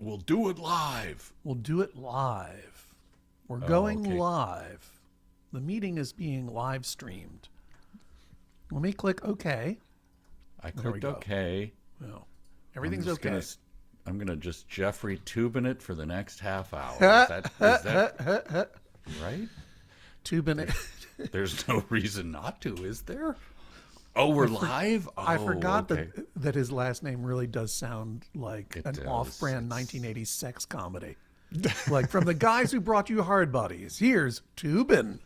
We'll do it live. We'll do it live. We're going live. The meeting is being live streamed. Let me click OK. I clicked OK. Well, everything's okay. I'm going to just Jeffrey Tubin it for the next half hour. Is that right? Tubin it. There's no reason not to, is there? Oh, we're live? I forgot that his last name really does sound like an off-brand 1980s sex comedy. Like, from the guys who brought you Hard Bodies, here's Tubin.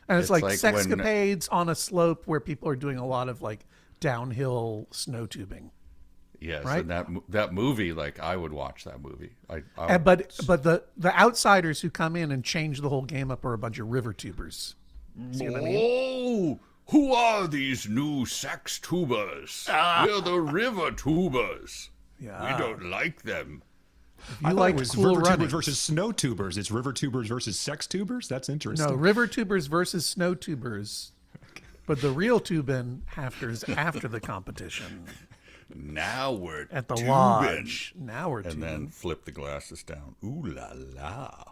And it's like sexcapades on a slope where people are doing a lot of like downhill snow tubing. Yes, right? And that movie, like, I would watch that movie. But the outsiders who come in and change the whole game up are a bunch of river tubers. See what I mean? Who are these new sex tubers? We're the river tubers. Yeah. We don't like them. I thought it was river tubers versus snow tubers. It's river tubers versus sex tubers? That's interesting. No, river tubers versus snow tubers. But the real tubin after the competition. Now we're at the tubing. Lodge. Now we're tubing. And then flip the glasses down. Ooh la la.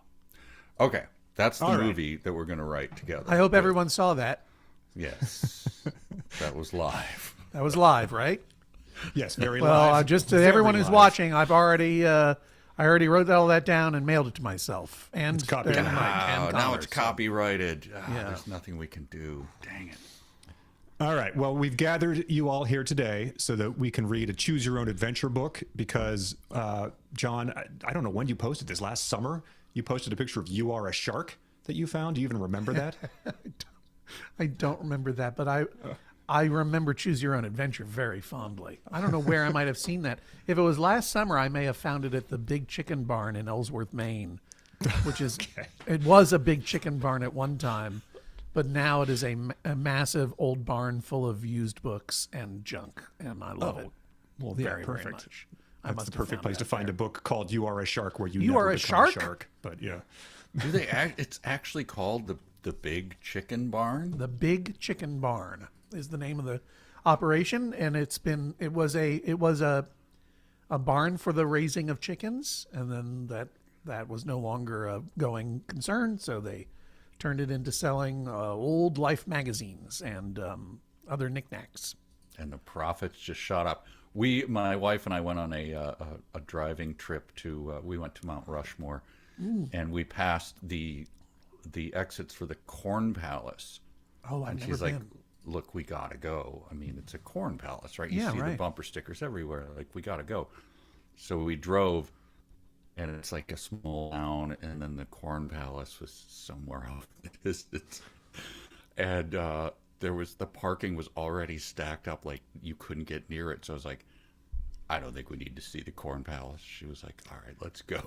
Okay, that's the movie that we're going to write together. I hope everyone saw that. Yes, that was live. That was live, right? Yes, very live. Well, just to everyone who's watching, I already wrote all that down and mailed it to myself. And it's copyrighted. Now it's copyrighted. There's nothing we can do. Dang it. All right. Well, we've gathered you all here today so that we can read a Choose Your Own Adventure book because, John, I don't know when you posted this. Last summer, you posted a picture of You Are a Shark that you found. Do you even remember that? I don't remember that, but I remember Choose Your Own Adventure very fondly. I don't know where I might have seen that. If it was last summer, I may have found it at the Big Chicken Barn in Ellsworth, Maine, which is It was a big chicken barn at one time, but now it is a massive old barn full of used books and junk, and I love it. Well, very, perfect. very much. That's the perfect place to find a book called You Are a Shark, where you never are a become shark. But yeah, it's actually called the Big Chicken Barn. The Big Chicken Barn is the name of the operation, and it was a barn for the raising of chickens, and then that was no longer a going concern, so they turned it into selling old Life magazines and other knickknacks. And the profits just shot up. My wife and I went on a driving trip to. We went to Mount Rushmore, and we passed the exits for the Corn Palace. Oh, I've never she's been. like, "Look, we gotta go. I mean, it's a corn palace, right? You see the bumper stickers everywhere. Like, we gotta go." So we drove, and it's like a small town, and then the Corn Palace was somewhere off in the distance, and the parking was already stacked up, like you couldn't get near it. So I was like, "I don't think we need to see the Corn Palace." She was like, "All right, let's go."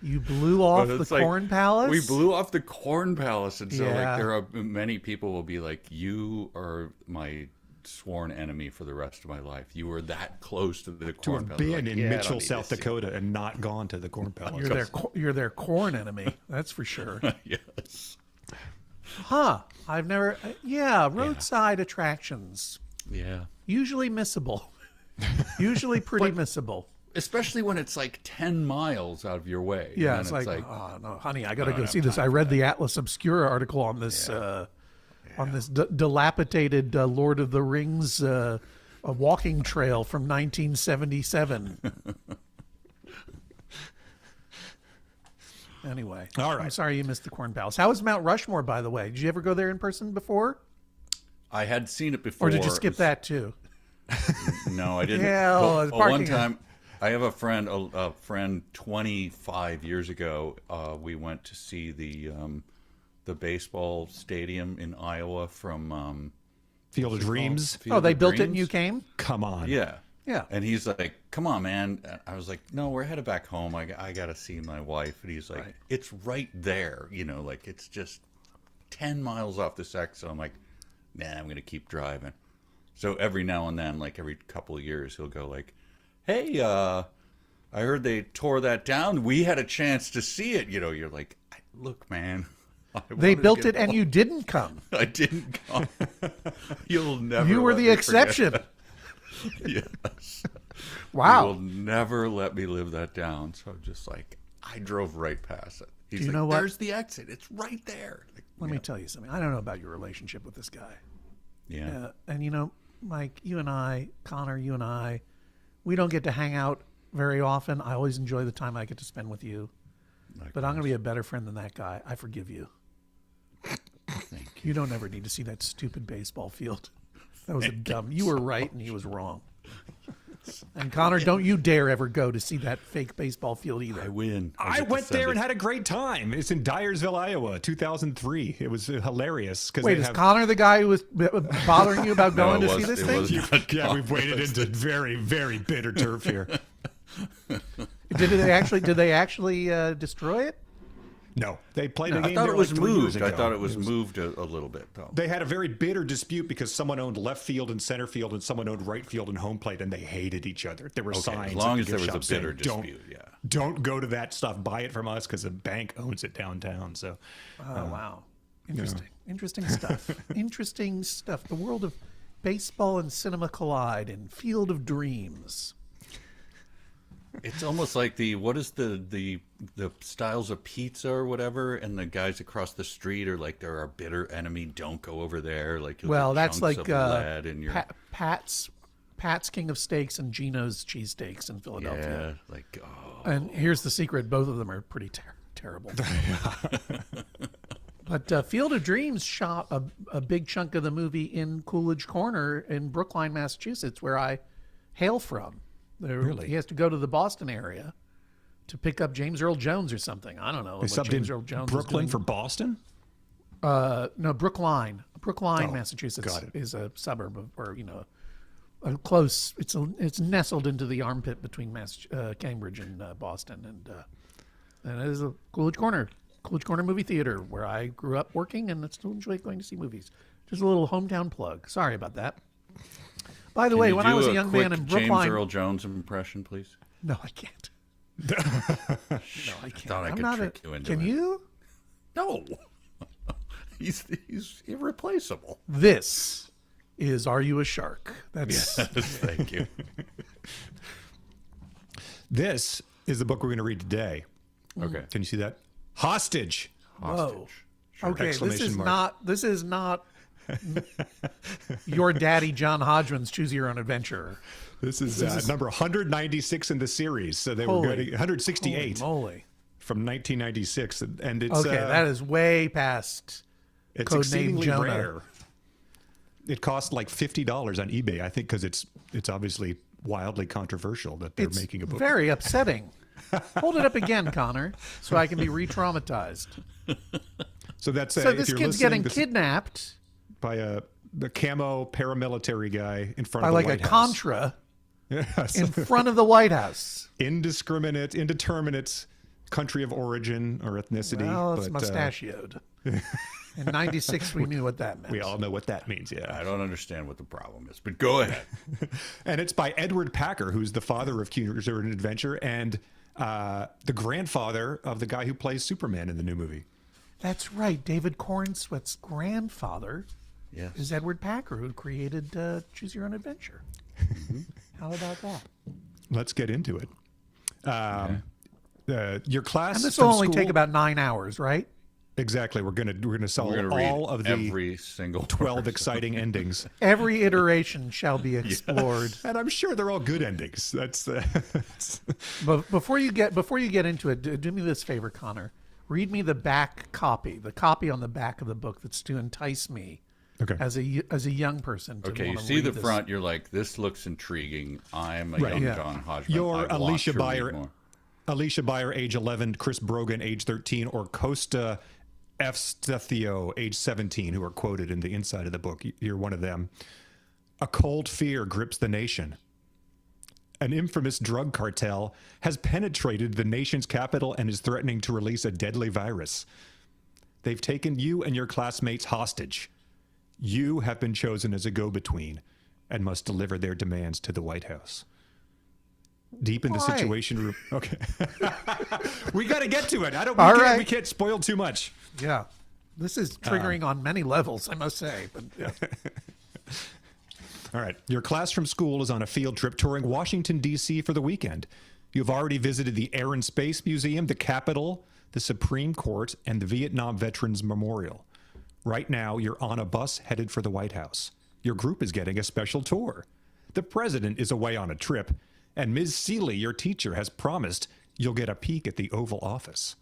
You blew off the Corn Palace? We blew off the Corn Palace, and so like there are many people will be like, "You are my sworn enemy for the rest of my life. You were that close to the Corn Palace." To have been in Mitchell, South Dakota, and not gone to the Corn Palace. You're their corn enemy. That's for sure. Yes. Huh? I've never. Roadside attractions. Yeah. Usually missable. Usually pretty missable. especially when it's like 10 miles out of your way. Yeah, it's like, oh, no, honey, I got to go see this. I read the Atlas Obscura article on this on this dilapidated Lord of the Rings a walking trail from 1977. Anyway, all right. I'm sorry you missed the Corn Palace. How was Mount Rushmore, by the way? Did you ever go there in person before? I had seen it before. Or did you skip that too? No, I didn't. Yeah, one time, I have a friend 25 years ago, we went to see the baseball stadium in Iowa from Field of Dreams. They built it and you came? Come on. Yeah. Yeah. And he's like, come on, man. I was like, no, we're headed back home. I got to see my wife. And he's like, it's right there. You know, like it's just 10 miles off this exit. So I'm like, nah, I'm going to keep driving. So every now and then, like every couple of years, he'll go like, hey, I heard they tore that down. We had a chance to see it. You know, you're like, look, man. They built it and you didn't come. I didn't come. You'll never. You were the exception. Yes. Wow. He will never let me live that down. So I'm just like, I drove right past it. He's you like, know what? there's the exit. It's right there. Like, Let me tell you something. I don't know about your relationship with this guy. yeah. And Mike, you and I, Connor, you and I, we don't get to hang out very often. I always enjoy the time I get to spend with you. But I'm going to be a better friend than that guy. I forgive you. Thank You don't ever need to see that stupid baseball field. That was a dumb. You were right and he was wrong. And Connor, don't you dare ever go to see that fake baseball field either. I win. I went there and had a great time. It's in Dyersville, Iowa, 2003. It was hilarious. Wait, is Connor the guy who was bothering you about going to see this it thing? was not Yeah, Connor. we've waded into very, very bitter turf here. Did they actually destroy it? No, they played a game I thought there it was like 3 years moved. I ago. thought it was moved a little bit, though. They had a very bitter dispute because someone owned left field and center field and someone owned right field and home plate, and they hated each other. There were signs. As long at as the there gift was shop a bitter saying, dispute, yeah. Don't go to that stuff. Buy it from us because the bank owns it downtown. So, Oh, wow. Interesting. Interesting stuff. Interesting stuff. The world of baseball and cinema collide in Field of Dreams. It's almost like what is the styles of pizza or whatever, and the guys across the street are like, they're our bitter enemy. Don't go over there. Like, you'll Well, get that's chunks like of lead in your Pat's King of Steaks and Gino's Cheesesteaks in Philadelphia. yeah, like oh, And here's the secret: both of them are pretty terrible. But Field of Dreams shot a big chunk of the movie in Coolidge Corner in Brookline, Massachusetts, where I hail from. Really? He has to go to the Boston area to pick up James Earl Jones or something. I don't know. they subbed James in Earl Jones Brooklyn for Boston. no, Brookline, Oh, Massachusetts got it. is a suburb of, or a close. It's nestled into the armpit between Cambridge and Boston, and it is a Coolidge Corner movie theater where I grew up working, and I still enjoy going to see movies. Just a little hometown plug. Sorry about that. By the Can way, you when do I was a young man quick in James Brookline, Earl Jones impression, please. no, I can't. No, I can't. thought I I'm could not trick you into Can it. you? No, he's irreplaceable. This is Are You a Shark? That's Thank you. This is the book we're going to read today. Okay. Can you see that? Hostage. whoa. Sure. Okay, Exclamation mark. this is not your daddy John Hodgman's Choose Your Own Adventure. This is number 196 in the series. So they were Holy- going 168 Holy moly. from 1996, and it's Okay, that is way past it's Codename exceedingly Jonah. rare. It costs like $50 on eBay, I think, because it's obviously wildly controversial that they're It's making a book. very upsetting. Hold it up again, Connor, so I can be re-traumatized. So that's So if this you're kid's listening, getting this- kidnapped by the camo paramilitary guy in front by of the like a White House. Contra Yes. in front of the White House. Indiscriminate, indeterminate country of origin or ethnicity. Well, it's but, mustachioed. In 96, we knew what that meant. we all know what that means, yeah. I don't understand what the problem is, but go ahead. And it's by Edward Packer, who's the father of Choose Your Own Adventure and the grandfather of the guy who plays Superman in the new movie. That's right. David Cornsweet's grandfather Yes. is Edward Packer, who created Choose Your Own Adventure. How about that? Let's get into it. Your class And this from will only school- take about 9 hours, right? exactly. We're gonna solve We're gonna read all of the every single 12 verse. exciting endings, Every iteration shall be explored. and I'm sure they're all good endings. That's But before you get into it, do me this favor, Connor. Read me the back copy, the copy on the back of the book that's to entice me okay. as a young person. To Okay, you wanna see read the this. front, you're like, this looks intriguing. I'm a young yeah. John Hodgman. You're I want Alicia to read Byer, more. Alicia Byer, age 11, Chris Brogan, age 13, or Costa F. Stethio, age 17, who are quoted in the inside of the book. You're one of them. A cold fear grips the nation. An infamous drug cartel has penetrated the nation's capital and is threatening to release a deadly virus. They've taken you and your classmates hostage. You have been chosen as a go-between and must deliver their demands to the White House. Deep in the All right. situation room. Okay. We got to get to it. All right. We can't spoil too much. Yeah, this is triggering on many levels, I must say. But yeah. All right. Your class from school is on a field trip touring Washington, D.C. for the weekend. You've already visited the Air and Space Museum, the Capitol, the Supreme Court, and the Vietnam Veterans Memorial. Right now, you're on a bus headed for the White House. Your group is getting a special tour. The president is away on a trip, and Ms. Seeley, your teacher, has promised you'll get a peek at the Oval Office.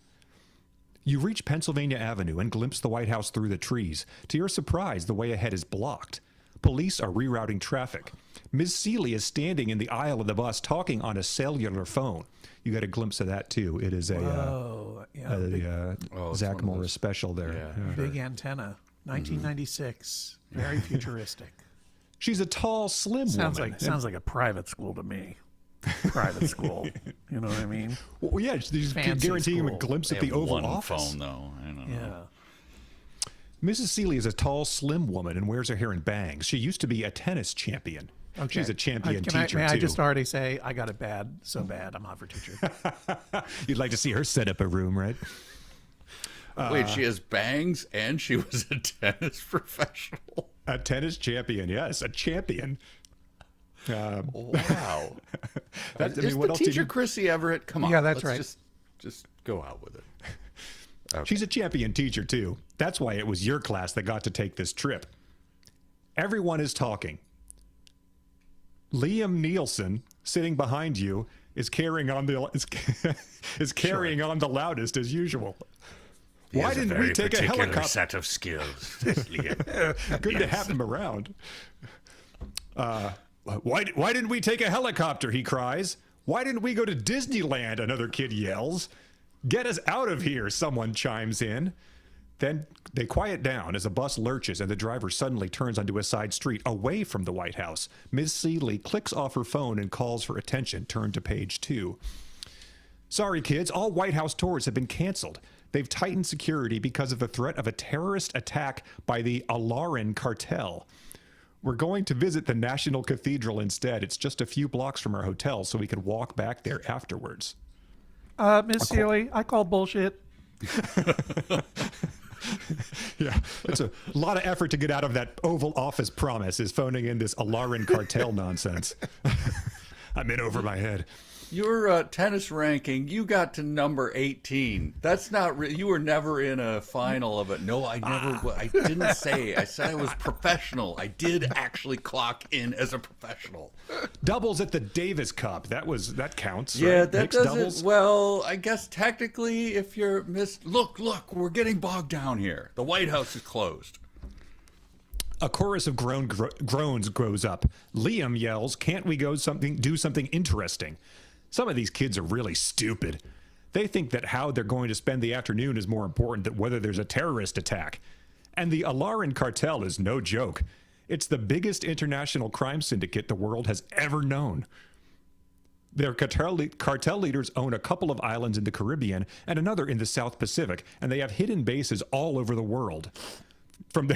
You reach Pennsylvania Avenue and glimpse the White House through the trees. To your surprise, the way ahead is blocked. Police are rerouting traffic. Ms. Seeley is standing in the aisle of the bus talking on a cellular phone. You got a glimpse of that, too. It is Zach Morris special there. Yeah. Big antenna. 1996. Very futuristic. She's a tall, slim woman. Sounds like a private school to me. Private school. You know what I mean? Well, yeah, she's guaranteeing him a glimpse at the Oval Office. Phone, though. I don't know. Yeah. Mrs. Seeley is a tall, slim woman and wears her hair in bangs. She used to be a tennis champion. Okay. She's a champion teacher, may too. I just already say, I got it bad, so bad, I'm out for teacher. You'd like to see her set up a room, right? Wait, she has bangs and she was a tennis professional. A tennis champion, yes, a champion. Wow. Is the teacher Chrissy Everett? Come on. Yeah, that's let's right. Just go out with it. Okay. She's a champion teacher, too. That's why it was your class that got to take this trip. Everyone is talking. Liam Nielsen, sitting behind you, is carrying on the loudest as usual. Why didn't we take a helicopter? Set of skills. Good to have him around. Why didn't we take a helicopter? He cries. Why didn't we go to Disneyland? Another kid yells. Get us out of here, someone chimes in. Then they quiet down as a bus lurches and the driver suddenly turns onto a side street away from the White House. Ms. Seeley clicks off her phone and calls for attention. Turn to page 2. Sorry, kids, all White House tours have been canceled. They've tightened security because of the threat of a terrorist attack by the Alarin cartel. We're going to visit the National Cathedral instead. It's just a few blocks from our hotel, so we can walk back there afterwards. Miss Seeley, I call bullshit. Yeah, it's a lot of effort to get out of that Oval Office promise, is phoning in this Alarin cartel nonsense. I'm in over my head. Your tennis ranking, you got to number 18. That's not you were never in a final of it. No, I never. I didn't say. I said I was professional. I did actually clock in as a professional. Doubles at the Davis Cup. That counts. Yeah, right? that Mixed doesn't. doubles. Well, I guess technically, if you're look, we're getting bogged down here. The White House is closed. A chorus of groans grows up. Liam yells, "Can't we do something interesting?" Some of these kids are really stupid. They think that how they're going to spend the afternoon is more important than whether there's a terrorist attack. And the Alarin cartel is no joke. It's the biggest international crime syndicate the world has ever known. Their cartel leaders own a couple of islands in the Caribbean and another in the South Pacific, and they have hidden bases all over the world. From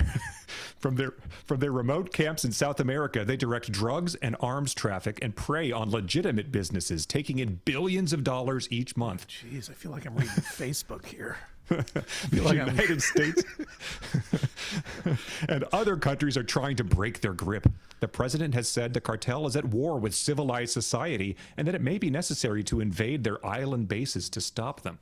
their remote camps in South America, they direct drugs and arms traffic and prey on legitimate businesses, taking in billions of dollars each month. Jeez, I feel like I'm reading Facebook here. The United States and other countries are trying to break their grip. The president has said the cartel is at war with civilized society and that it may be necessary to invade their island bases to stop them.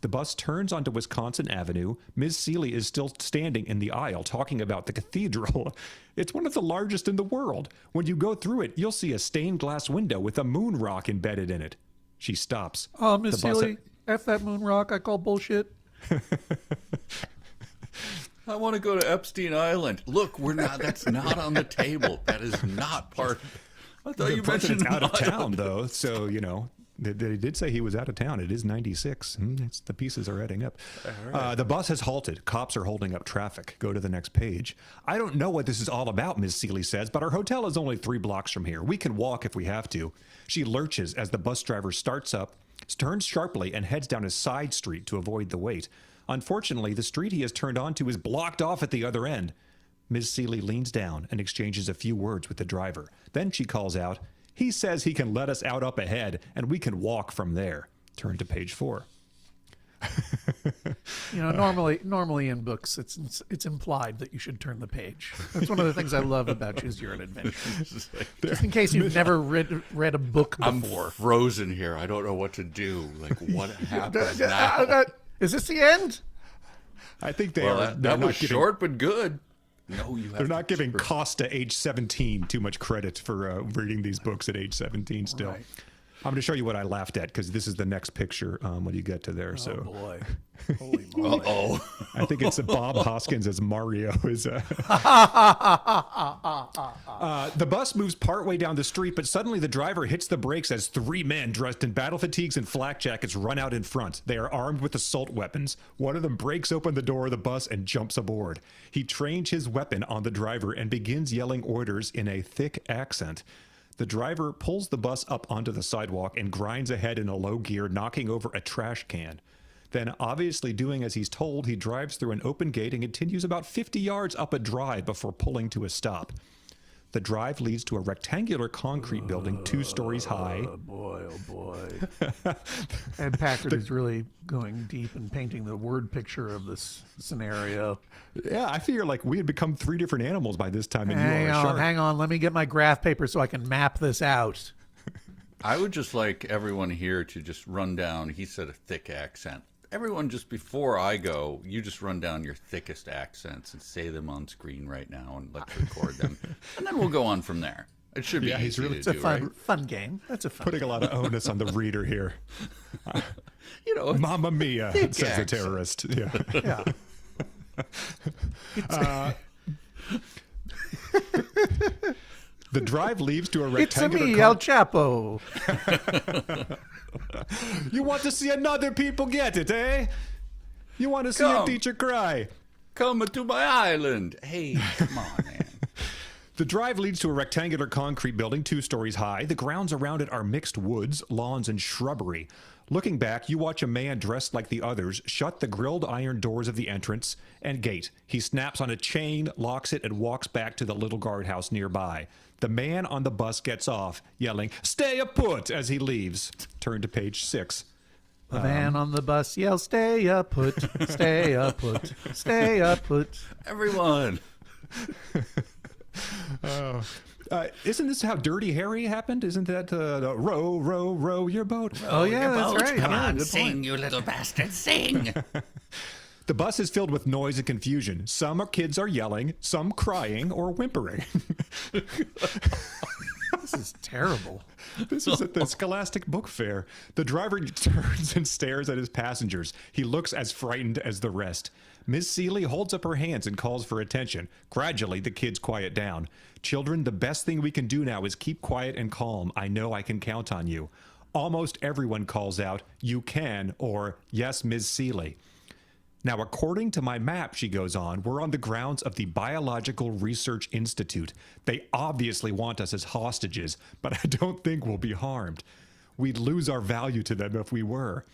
The bus turns onto Wisconsin Avenue. Ms. Seeley is still standing in the aisle talking about the cathedral. It's one of the largest in the world. When you go through it, you'll see a stained glass window with a moon rock embedded in it. She stops. Miss Seeley, F that moon rock, I call bullshit. I want to go to Epstein Island. Look, that's not on the table. That is not part. I thought you mentioned out of town, though, so, you know. They did say he was out of town. It is 96. The pieces are adding up. Right. The bus has halted. Cops are holding up traffic. Go to the next page. I don't know what this is all about, Ms. Seeley says, but our hotel is only 3 blocks from here. We can walk if we have to. She lurches as the bus driver starts up, turns sharply, and heads down a side street to avoid the wait. Unfortunately, the street he has turned onto is blocked off at the other end. Ms. Seeley leans down and exchanges a few words with the driver. Then she calls out, "He says he can let us out up ahead, and we can walk from there." Turn to page 4. Normally in books, it's implied that you should turn the page. That's one of the things I love about Choose Your Own Adventure. Just in case you've never read a book before. I'm frozen here. I don't know what to do. Like, what happens now? Is this the end? I think they Well, are. that was short but good. No, you have They're to not giving keep her- Costa, age 17, too much credit for reading these books at age 17 still. Right. I'm going to show you what I laughed at because this is the next picture when you get to there. Oh So boy! Holy moly! Uh-oh. I think it's Bob Hoskins as Mario. The bus moves partway down the street, but suddenly the driver hits the brakes as three men dressed in battle fatigues and flak jackets run out in front. They are armed with assault weapons. One of them breaks open the door of the bus and jumps aboard. He trains his weapon on the driver and begins yelling orders in a thick accent. The driver pulls the bus up onto the sidewalk and grinds ahead in a low gear, knocking over a trash can. Then, obviously doing as he's told, he drives through an open gate and continues about 50 yards up a drive before pulling to a stop. The drive leads to a rectangular concrete building 2 stories high. Oh boy! Ed Packard is really going deep and painting the word picture of this scenario. Yeah, I figure like we had become 3 different animals by this time, and you are a shark. Hang on. Let me get my graph paper so I can map this out. I would just like everyone here to just run down. He said a thick accent. Everyone, just before I go, you just run down your thickest accents and say them on screen right now, and let's record them, and then we'll go on from there. It should be he's easy really- to It's a do, fun, right? fun game. That's a fun. Putting a lot of onus on the reader here. You know, Mamma mia, Thick says the accent. terrorist. Yeah. Yeah. The drive leads to a It's a rectangular me, El Chapo. You want to see another people get it, eh? You want to see a Come. teacher cry? come to my island. Hey, come on, man. The drive leads to a rectangular concrete building 2 stories high. The grounds around it are mixed woods, lawns, and shrubbery. Looking back, you watch a man dressed like the others shut the grilled iron doors of the entrance and gate. He snaps on a chain, locks it, and walks back to the little guardhouse nearby. The man on the bus gets off, yelling, "Stay put," as he leaves. Turn to page 6. The van on the bus yells, "Stay up, put, stay up, put, stay up, put." Everyone. Isn't this how Dirty Harry happened? Isn't that row, row, row your boat? Oh yeah, that's right. Come Yeah, on, good sing, point. you little bastard, sing. The bus is filled with noise and confusion. Some kids are yelling, some crying or whimpering. This is terrible. This is at the Scholastic Book Fair. The driver turns and stares at his passengers. He looks as frightened as the rest. Miss Seeley holds up her hands and calls for attention. Gradually, the kids quiet down. "Children, the best thing we can do now is keep quiet and calm. I know I can count on you." Almost everyone calls out, "You can," or "Yes, Miss Seeley." Now, according to my map, she goes on, we're on the grounds of the Biological Research Institute. They obviously want us as hostages, but I don't think we'll be harmed. We'd lose our value to them if we were.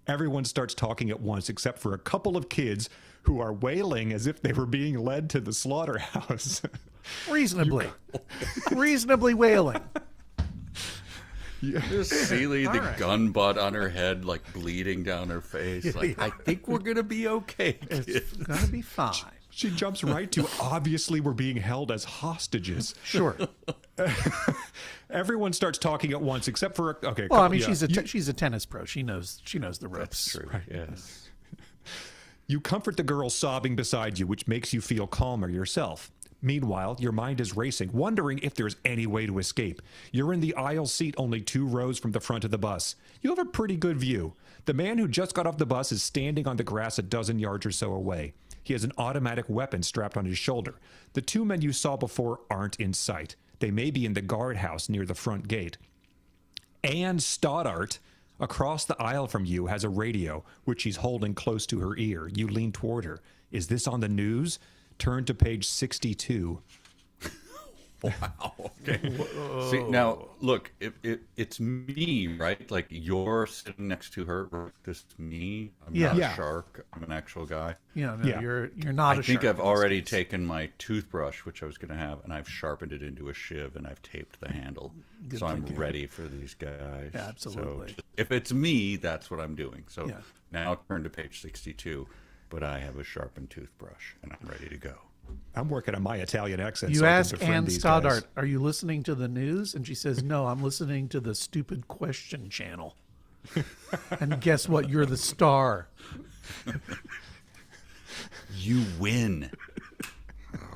Everyone starts talking at once except for a couple of kids who are wailing as if they were being led to the slaughterhouse. Reasonably wailing. Just Seeley, the right. gun butt on her head, like bleeding down her face. Like, I think we're gonna be okay, kid. It's gonna be fine. She jumps right to obviously we're being held as hostages. Sure. Everyone starts talking at once except for okay. Well, I mean, yeah. she's a tennis pro. She knows the ropes. True. Yes. You comfort the girl sobbing beside you, which makes you feel calmer yourself. Meanwhile, your mind is racing, wondering if there's any way to escape. You're in the aisle seat only 2 rows from the front of the bus. You have a pretty good view. The man who just got off the bus is standing on the grass a dozen yards or so away. He has an automatic weapon strapped on his shoulder. The 2 men you saw before aren't in sight. They may be in the guardhouse near the front gate. Anne Stoddart, across the aisle from you, has a radio, which she's holding close to her ear. You lean toward her. Is this on the news? Turn to page 62. Wow. Okay. See, now look, it's me, right? Like you're sitting next to her. This is me. I'm Yeah. not Yeah. a shark. I'm an actual guy. No, Yeah. you're not. I a think shark I've in this already case. taken my toothbrush, which I was going to have, and I've sharpened it into a shiv, and I've taped the handle. So I'm ready for these guys. Yeah, absolutely. So if it's me, that's what I'm doing. So Yeah. now turn to page 62. but I have a sharpened toothbrush, and I'm ready to go. I'm working on my Italian accent. You so I can ask befriend Ann these Stoddart, guys. are you listening to the news? And she says, no, I'm listening to the Stupid Question channel. And guess what? You're the star. You win.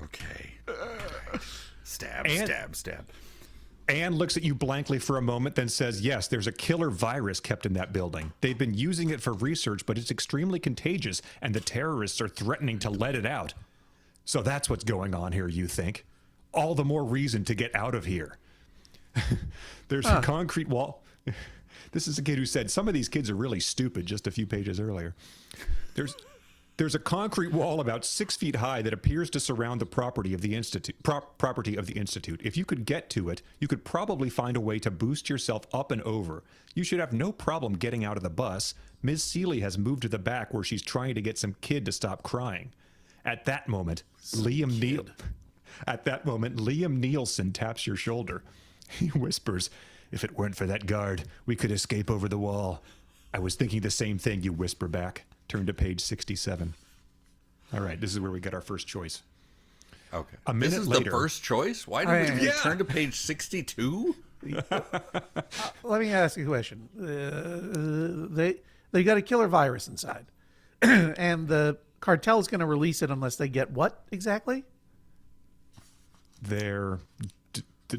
Okay. Stab, And- stab, stab. Anne looks at you blankly for a moment, then says, yes, there's a killer virus kept in that building. They've been using it for research, but it's extremely contagious, and the terrorists are threatening to let it out. So that's what's going on here, you think? All the more reason to get out of here. There's a concrete wall. This is a kid who said, some of these kids are really stupid, just a few pages earlier. There's a concrete wall about 6 feet high that appears to surround the property of the institute. If you could get to it, you could probably find a way to boost yourself up and over. You should have no problem getting out of the bus. Ms. Seeley has moved to the back where she's trying to get some kid to stop crying. At that moment, Liam Nielsen taps your shoulder. He whispers, if it weren't for that guard, we could escape over the wall. I was thinking the same thing, you whisper back. Turn to page 67. All right, this is where we get our first choice. Okay. A minute this is later- the first choice? Why did we Yeah. turn to page 62? Let me ask you a question. They got a killer virus inside. And the cartel's going to release it unless they get what exactly? Their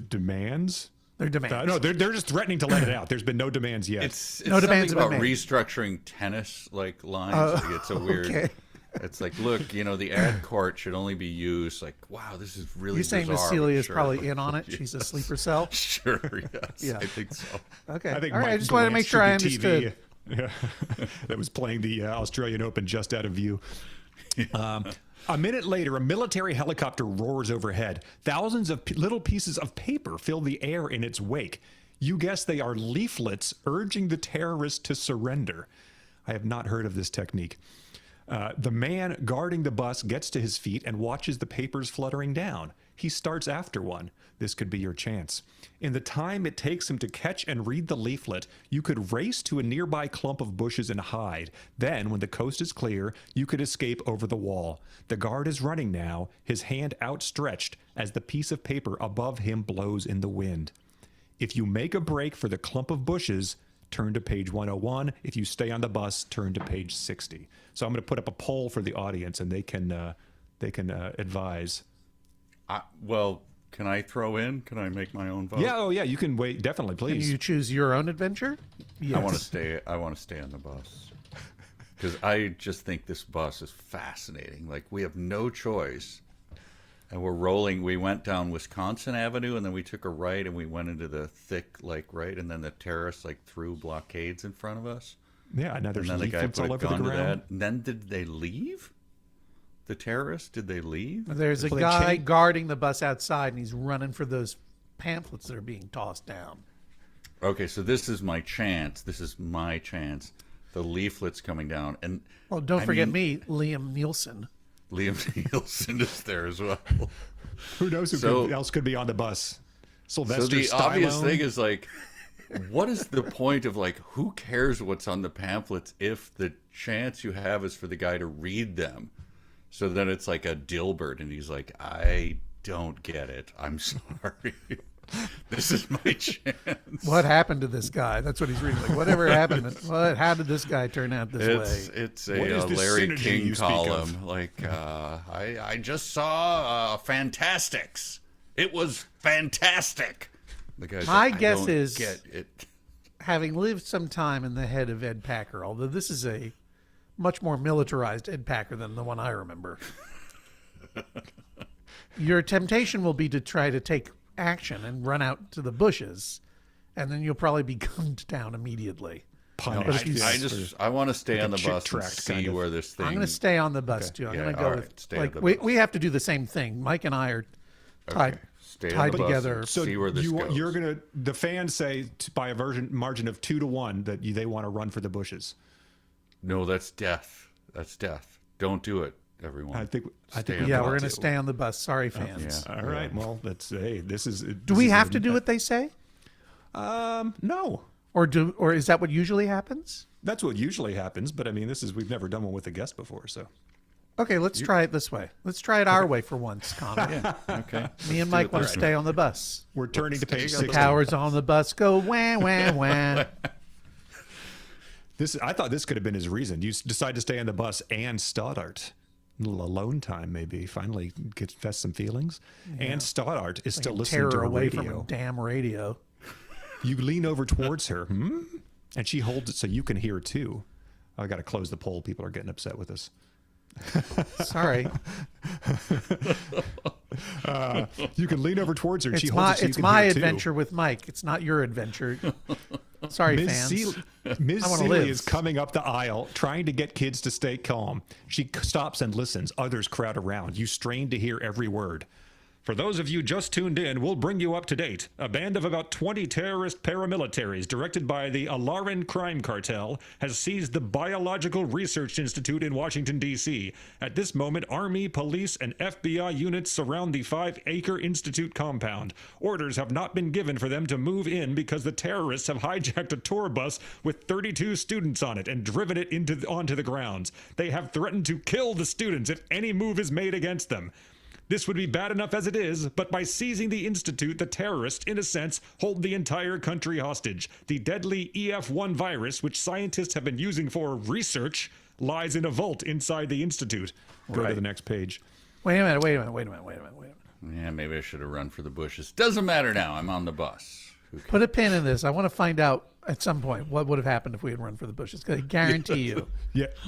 demands? Their demands. No, they're just threatening to let it out. There's been no demands yet. It's No demands something about have been made. restructuring tennis like lines. Like, it's a weird. okay. It's like, look, the ad court should only be used. Like, wow, this is really. You're saying Miss bizarre, Celia but is sure. probably in on it? She's a sleeper cell? Sure, yes, Yeah. I think so. Okay. I think All right. Mike I just wanted to make glanced sure I through the understood. TV, that was playing the Australian Open just out of view. A minute later, a military helicopter roars overhead. Thousands of little pieces of paper fill the air in its wake. You guess they are leaflets urging the terrorists to surrender. I have not heard of this technique. The man guarding the bus gets to his feet and watches the papers fluttering down. He starts after one. This could be your chance. In the time it takes him to catch and read the leaflet, you could race to a nearby clump of bushes and hide. Then, when the coast is clear, you could escape over the wall. The guard is running now, his hand outstretched as the piece of paper above him blows in the wind. If you make a break for the clump of bushes, turn to page 101. If you stay on the bus, turn to page 60. So I'm going to put up a poll for the audience, and they can advise. Well, can I throw in? Can I make my own vote? Yeah, oh yeah, you can wait. Definitely, Can please. you choose your own adventure? Yes. I want to stay. I want to stay on the bus because I just think this bus is fascinating. Like, we have no choice, and we're rolling. We went down Wisconsin Avenue, and then we took a right, and we went into the thick right, and then the terrorists threw blockades in front of us. Yeah, now there's And then the guy leaflets put all a over the gun to ground. that. And then did they leave? The terrorists? Did they leave? There's a Well, they guy cha- guarding the bus outside, and he's running for those pamphlets that are being tossed down. Okay, so this is my chance. This is my chance. The leaflet's coming down, and Well, don't I forget mean, me, Liam Nielsen. Liam Nielsen is there as well. Who knows So- who else could be on the bus? So Sylvester the obvious Stallone? thing is what is the point of who cares what's on the pamphlets if the chance you have is for the guy to read them? So then it's like a Dilbert, and he's like, I don't get it. I'm sorry. This is my chance. What happened to this guy? That's what he's reading. Like, whatever happened? How did this guy turn out this way? It's What a is this Larry synergy King you speak of? column. I just saw Fantastics. It was fantastic. The guy's My like, guess I don't is- get it. Having lived some time in the head of Ed Packer, although this is a much more militarized Ed Packer than the one I remember. Your temptation will be to try to take action and run out to the bushes, and then you'll probably be gunned down immediately. Punished, yes. I want to stay on the chick bus and tract see kind of. where this thing. I'm going to stay on the bus too. I'm Yeah, going to go all with right, stay on the we bus. we have to do the same thing. Mike and I are tied Stay on tied the bus together. and So see where this goes. you're gonna. The fans say by a margin of 2-1 that they want to run for the bushes. No, that's death. That's death. Don't do it, everyone. I think. Stay we on Yeah, the we're bus. going to stay on the bus. Sorry, fans. Yeah. All right. Well, that's Do we have to do what they say? No. Or is that what usually happens? That's what usually happens, but I mean, we've never done one with a guest before, so. Okay, let's try it this way. Let's try it our way for once, Connor. Yeah. Okay. Me and Mike want to stay on the bus. We're turning to page 16. Cowards on the bus go wah, wah, wah. I thought this could have been his reason. You decide to stay on the bus and Stoddart. A little alone time, maybe. Finally confess some feelings. Yeah. And Stoddart is still listening to her away radio. From a damn radio. You lean over towards her, and she holds it so you can hear too. I got to close the poll. People are getting upset with us. Sorry. You can lean over towards her. And it's she holds it so it's you my can hear adventure too. with Mike. It's not your adventure. Sorry, fans. Ms. I wanna Seeley live. is coming up the aisle, trying to get kids to stay calm. She stops and listens. Others crowd around. You strain to hear every word. For those of you just tuned in, we'll bring you up to date. A band of about 20 terrorist paramilitaries directed by the Alarin crime cartel has seized the Biological Research Institute in Washington, D.C. At this moment, Army, police, and FBI units surround the 5-acre institute compound. Orders have not been given for them to move in because the terrorists have hijacked a tour bus with 32 students on it and driven it onto the grounds. They have threatened to kill the students if any move is made against them. This would be bad enough as it is, but by seizing the institute, the terrorists, in a sense, hold the entire country hostage. The deadly EF1 virus, which scientists have been using for research, lies in a vault inside the institute. Go to the next page. Wait a minute. Yeah, maybe I should have run for the bushes. Doesn't matter now. I'm on the bus. Put a pin in this. I want to find out at some point what would have happened if we had run for the bushes. Because I guarantee you,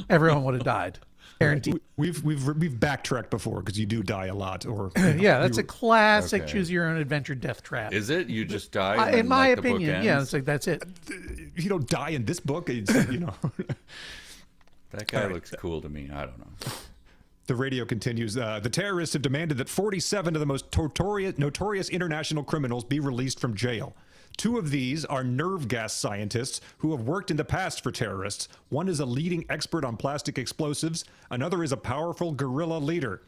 everyone would have died. Guaranteed. We've backtracked before because you do die a lot. Or yeah, that's a classic choose your own adventure death trap. Is it? You just die? In my opinion, yeah, it's like that's it. You don't die in this book. It's, That guy looks cool to me. I don't know. The radio continues. The terrorists have demanded that 47 of the most notorious international criminals be released from jail. 2 of these are nerve gas scientists who have worked in the past for terrorists. One is a leading expert on plastic explosives. Another is a powerful guerrilla leader.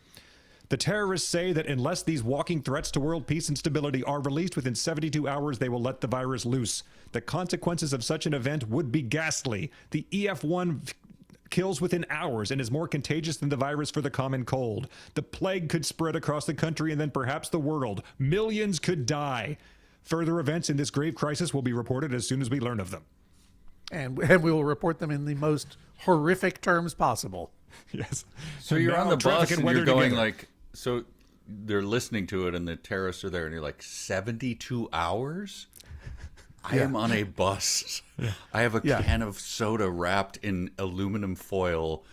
The terrorists say that unless these walking threats to world peace and stability are released within 72 hours, they will let the virus loose. The consequences of such an event would be ghastly. The EF1 kills within hours and is more contagious than the virus for the common cold. The plague could spread across the country and then perhaps the world. Millions could die. Further events in this grave crisis will be reported as soon as we learn of them. And we will report them in the most horrific terms possible. Yes. So you're on the bus and you're going like, so they're listening to it and the terrorists are there and you're like, 72 hours? I am on a bus. I have a can of soda wrapped in aluminum foil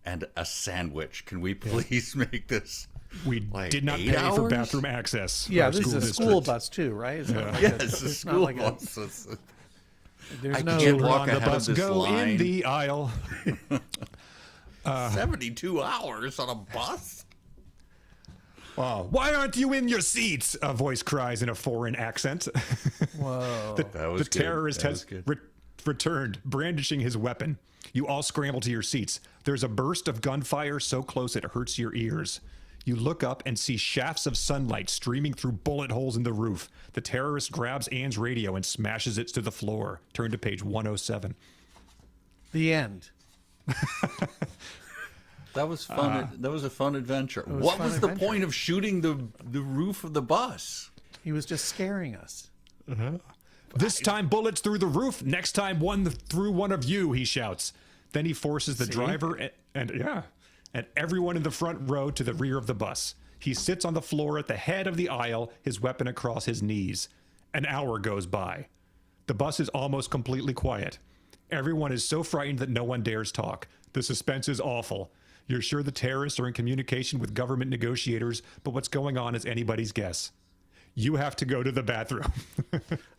and a sandwich. Can we please make this? We did not pay for bathroom access. Yeah, this is a school bus too, right? It's a school bus. There's I no can't walk on the ahead of bus. this Go line. in the aisle. 72 hours on a bus? Wow. Why aren't you in your seats? A voice cries in a foreign accent. Whoa. The terrorist has returned, brandishing his weapon. You all scramble to your seats. There's a burst of gunfire so close it hurts your ears. You look up and see shafts of sunlight streaming through bullet holes in the roof. The terrorist grabs Anne's radio and smashes it to the floor. Turn to page 107. The end. That was fun. That was a fun adventure. What was the point of shooting the roof of the bus? He was just scaring us. This time bullets through the roof. Next time one through one of you, he shouts. Then he forces the driver and everyone in the front row to the rear of the bus. He sits on the floor at the head of the aisle, his weapon across his knees. An hour goes by. The bus is almost completely quiet. Everyone is so frightened that no one dares talk. The suspense is awful. You're sure the terrorists are in communication with government negotiators, but what's going on is anybody's guess. You have to go to the bathroom.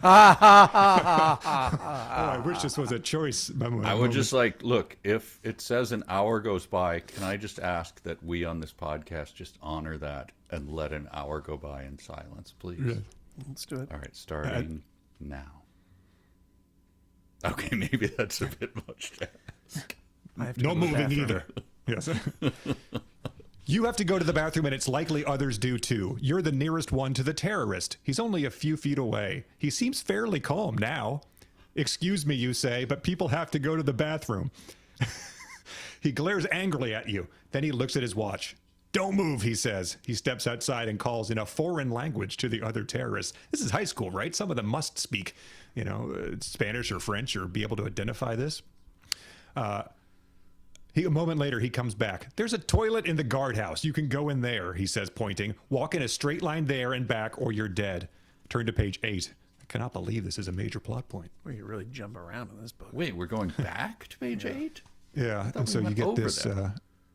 I wish this was a choice. I would just like, look, if it says an hour goes by, can I just ask that we on this podcast just honor that and let an hour go by in silence, please? Yeah. Let's do it. All right, starting now. Okay, maybe that's a bit much to ask. No moving either. Yes. You have to go to the bathroom, and it's likely others do too. You're the nearest one to the terrorist. He's only a few feet away. He seems fairly calm now. Excuse me, you say, but people have to go to the bathroom. He glares angrily at you. Then he looks at his watch. Don't move, he says. He steps outside and calls in a foreign language to the other terrorists. This is high school, right? Some of them must speak, Spanish or French or be able to identify this. A moment later, he comes back. There's a toilet in the guardhouse. You can go in there, he says, pointing. Walk in a straight line there and back, or you're dead. Turn to page 8. I cannot believe this is a major plot point. Well, you really jump around in this book. Wait, we're going back to page 8? Yeah, and so you get this.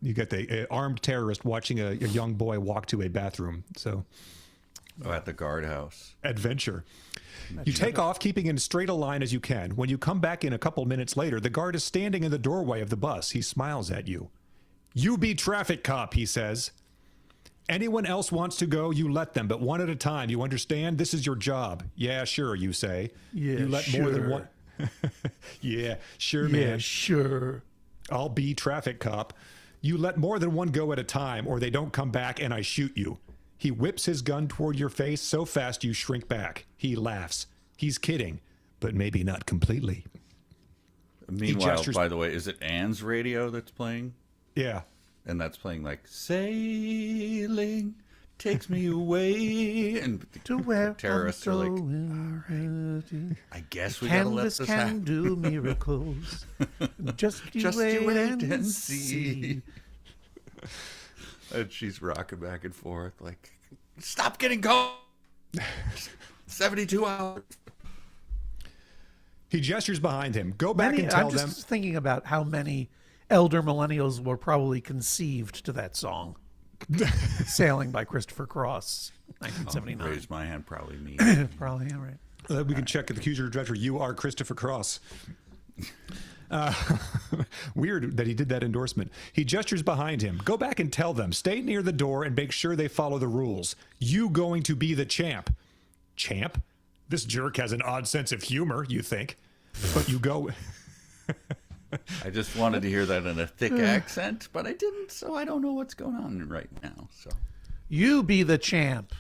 You get the armed terrorist watching a young boy walk to a bathroom. So, at the guardhouse. Adventure. You take off, keeping in as straight a line as you can. When you come back in a couple minutes later, the guard is standing in the doorway of the bus. He smiles at you. You be traffic cop, he says. Anyone else wants to go, you let them, but one at a time. You understand? This is your job. Yeah, sure, you say. Yeah, you let sure. more than one. Yeah, sure, Yeah, man. sure. I'll be traffic cop. You let more than one go at a time, or they don't come back and I shoot you. He whips his gun toward your face so fast you shrink back. He laughs. He's kidding, but maybe not completely. Meanwhile, by the way, is it Anne's radio that's playing? Yeah. And that's playing like sailing takes me away, and To where terrorists are like, I guess we gotta let Canvas this can happen. do miracles. Just you Just wait, you wait and and see. see. And she's rocking back and forth like, stop getting cold. 72 hours. He gestures behind him. Go back and I'm tell them. just thinking about how many elder millennials were probably conceived to that song. Sailing by Christopher Cross, 1979. Raise my hand, probably me. Probably, yeah, right. We can check at the Accuser Adventure. You are Christopher Cross. Weird that he did that endorsement. He gestures behind him. Go back and tell them. Stay near the door and make sure they follow the rules. You going to be the champ. Champ? This jerk has an odd sense of humor, you think. But you go... I just wanted to hear that in a thick accent, but I didn't, so I don't know what's going on right now. So You be the champ.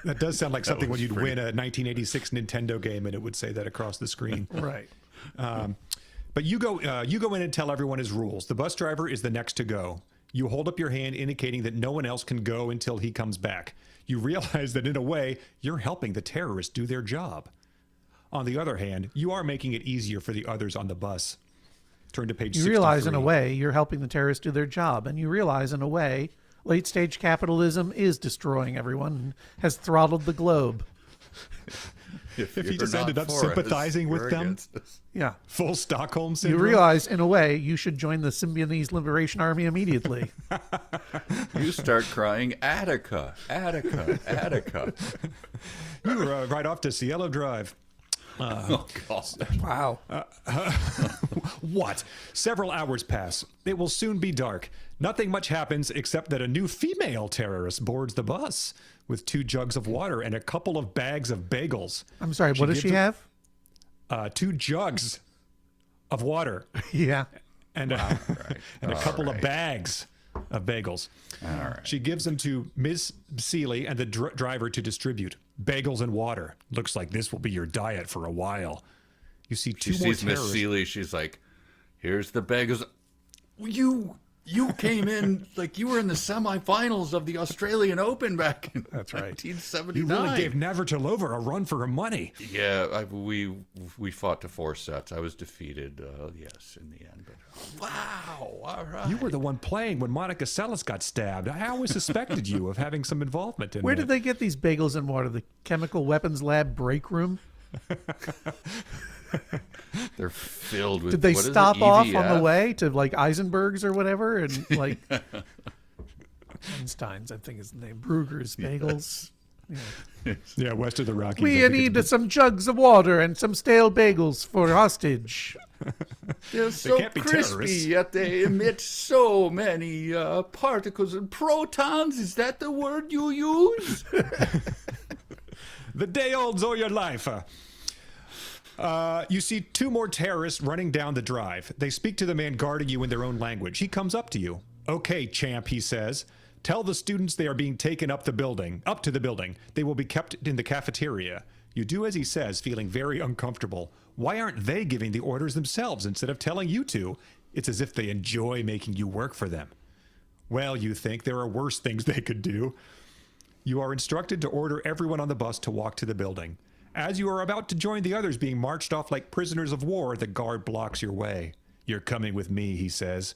That does sound like something when was you'd pretty- win a 1986 Nintendo game and it would say that across the screen. Right. But you go in and tell everyone his rules. The bus driver is the next to go. You hold up your hand indicating that no one else can go until he comes back. You realize that in a way, you're helping the terrorists do their job. On the other hand, you are making it easier for the others on the bus. Turn to page 63. You realize in a way you're helping the terrorists do their job, and you realize in a way late stage capitalism is destroying everyone and has throttled the globe. If he you're just not ended up for us, sympathizing you're with them, against us. Yeah. full Stockholm You syndrome. realize in a way you should join the Symbionese Liberation Army immediately. You start crying, Attica, Attica, Attica. You were right off to Cielo Drive. Oh, God. Wow. What? Several hours pass. It will soon be dark. Nothing much happens except that a new female terrorist boards the bus with 2 jugs of water and a couple of bags of bagels. I'm sorry, what does gives she him- have? 2 jugs of water Yeah. and a couple of bags of bagels. All right. She gives them to Ms. Seeley and the driver to distribute. Bagels and water. Looks like this will be your diet for a while. You see 2 She more sees Miss terrorists. Seeley. She's like, here's the bagels. You came in like you were in the semifinals of the Australian Open back in That's right. 1979. You really gave Navratilova a run for her money. Yeah, we fought to 4 sets. I was defeated, yes, in the end. But wow, all right. You were the one playing when Monica Seles got stabbed. I always suspected you of having some involvement in Where it. did they get these bagels and water? The Chemical Weapons Lab break room? They're filled with. Did they what is it, stop off on the EVF? way to like Eisenberg's or whatever? And like Einstein's, I think is the name. Brugger's bagels. Yeah, west of the Rockies. We I think need it's- some jugs of water and some stale bagels for hostage. They're so can't be crispy, terrorists. yet they emit so many particles and protons. Is that the word you use? The day olds all your life. You see 2 more terrorists running down the drive. They speak to the man guarding you in their own language. He comes up to you. Okay, champ, he says. Tell the students they are being taken up to the building. They will be kept in the cafeteria. You do as he says, feeling very uncomfortable. Why aren't they giving the orders themselves instead of telling you to? It's as if they enjoy making you work for them. Well, you think there are worse things they could do. You are instructed to order everyone on the bus to walk to the building. As you are about to join the others being marched off like prisoners of war, the guard blocks your way. You're coming with me, he says.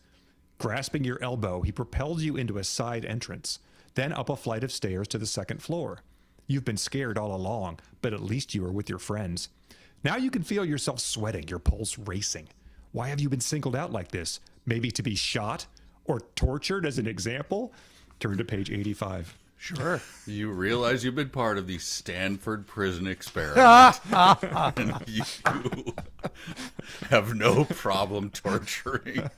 Grasping your elbow, he propels you into a side entrance, then up a flight of stairs to the second floor. You've been scared all along, but at least you are with your friends. Now you can feel yourself sweating, your pulse racing. Why have you been singled out like this? Maybe to be shot or tortured as an example? Turn to page 85. Sure. You realize you've been part of the Stanford prison experiment. And you have no problem torturing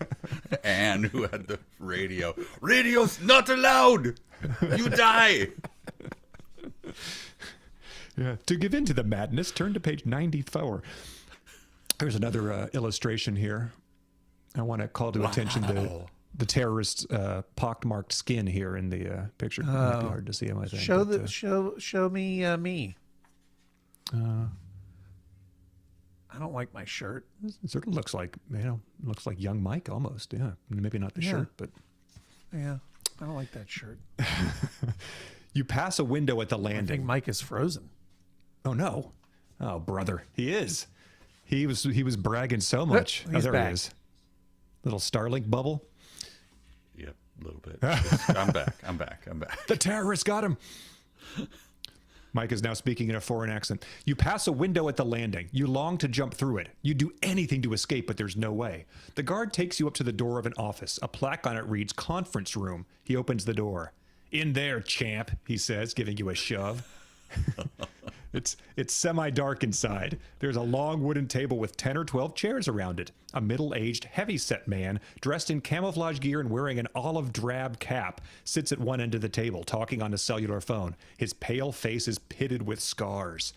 Anne, who had the radio. Radio's not allowed! You die! Yeah. To give in to the madness, turn to page 94. There's another illustration here. I want to call to attention the terrorist's pockmarked skin here in the picture. It might be hard to see him, I think. Show me me. I don't like my shirt. It sort of looks like, looks like young Mike almost. Yeah, maybe not the shirt, but yeah, I don't like that shirt. You pass a window at the I landing. think Mike is frozen. Oh no! Oh brother, he is. He was bragging so much. He's there back. he is. Little Starlink bubble. Yep, a little bit. I'm back. The terrorists got him. Mike is now speaking in a foreign accent. You pass a window at the landing. You long to jump through it. You do anything to escape, but there's no way. The guard takes you up to the door of an office. A plaque on it reads conference room. He opens the door. In there, champ, he says, giving you a shove. It's semi-dark inside. There's a long wooden table with 10 or 12 chairs around it. A middle-aged, heavy-set man, dressed in camouflage gear and wearing an olive drab cap, sits at one end of the table, talking on a cellular phone. His pale face is pitted with scars.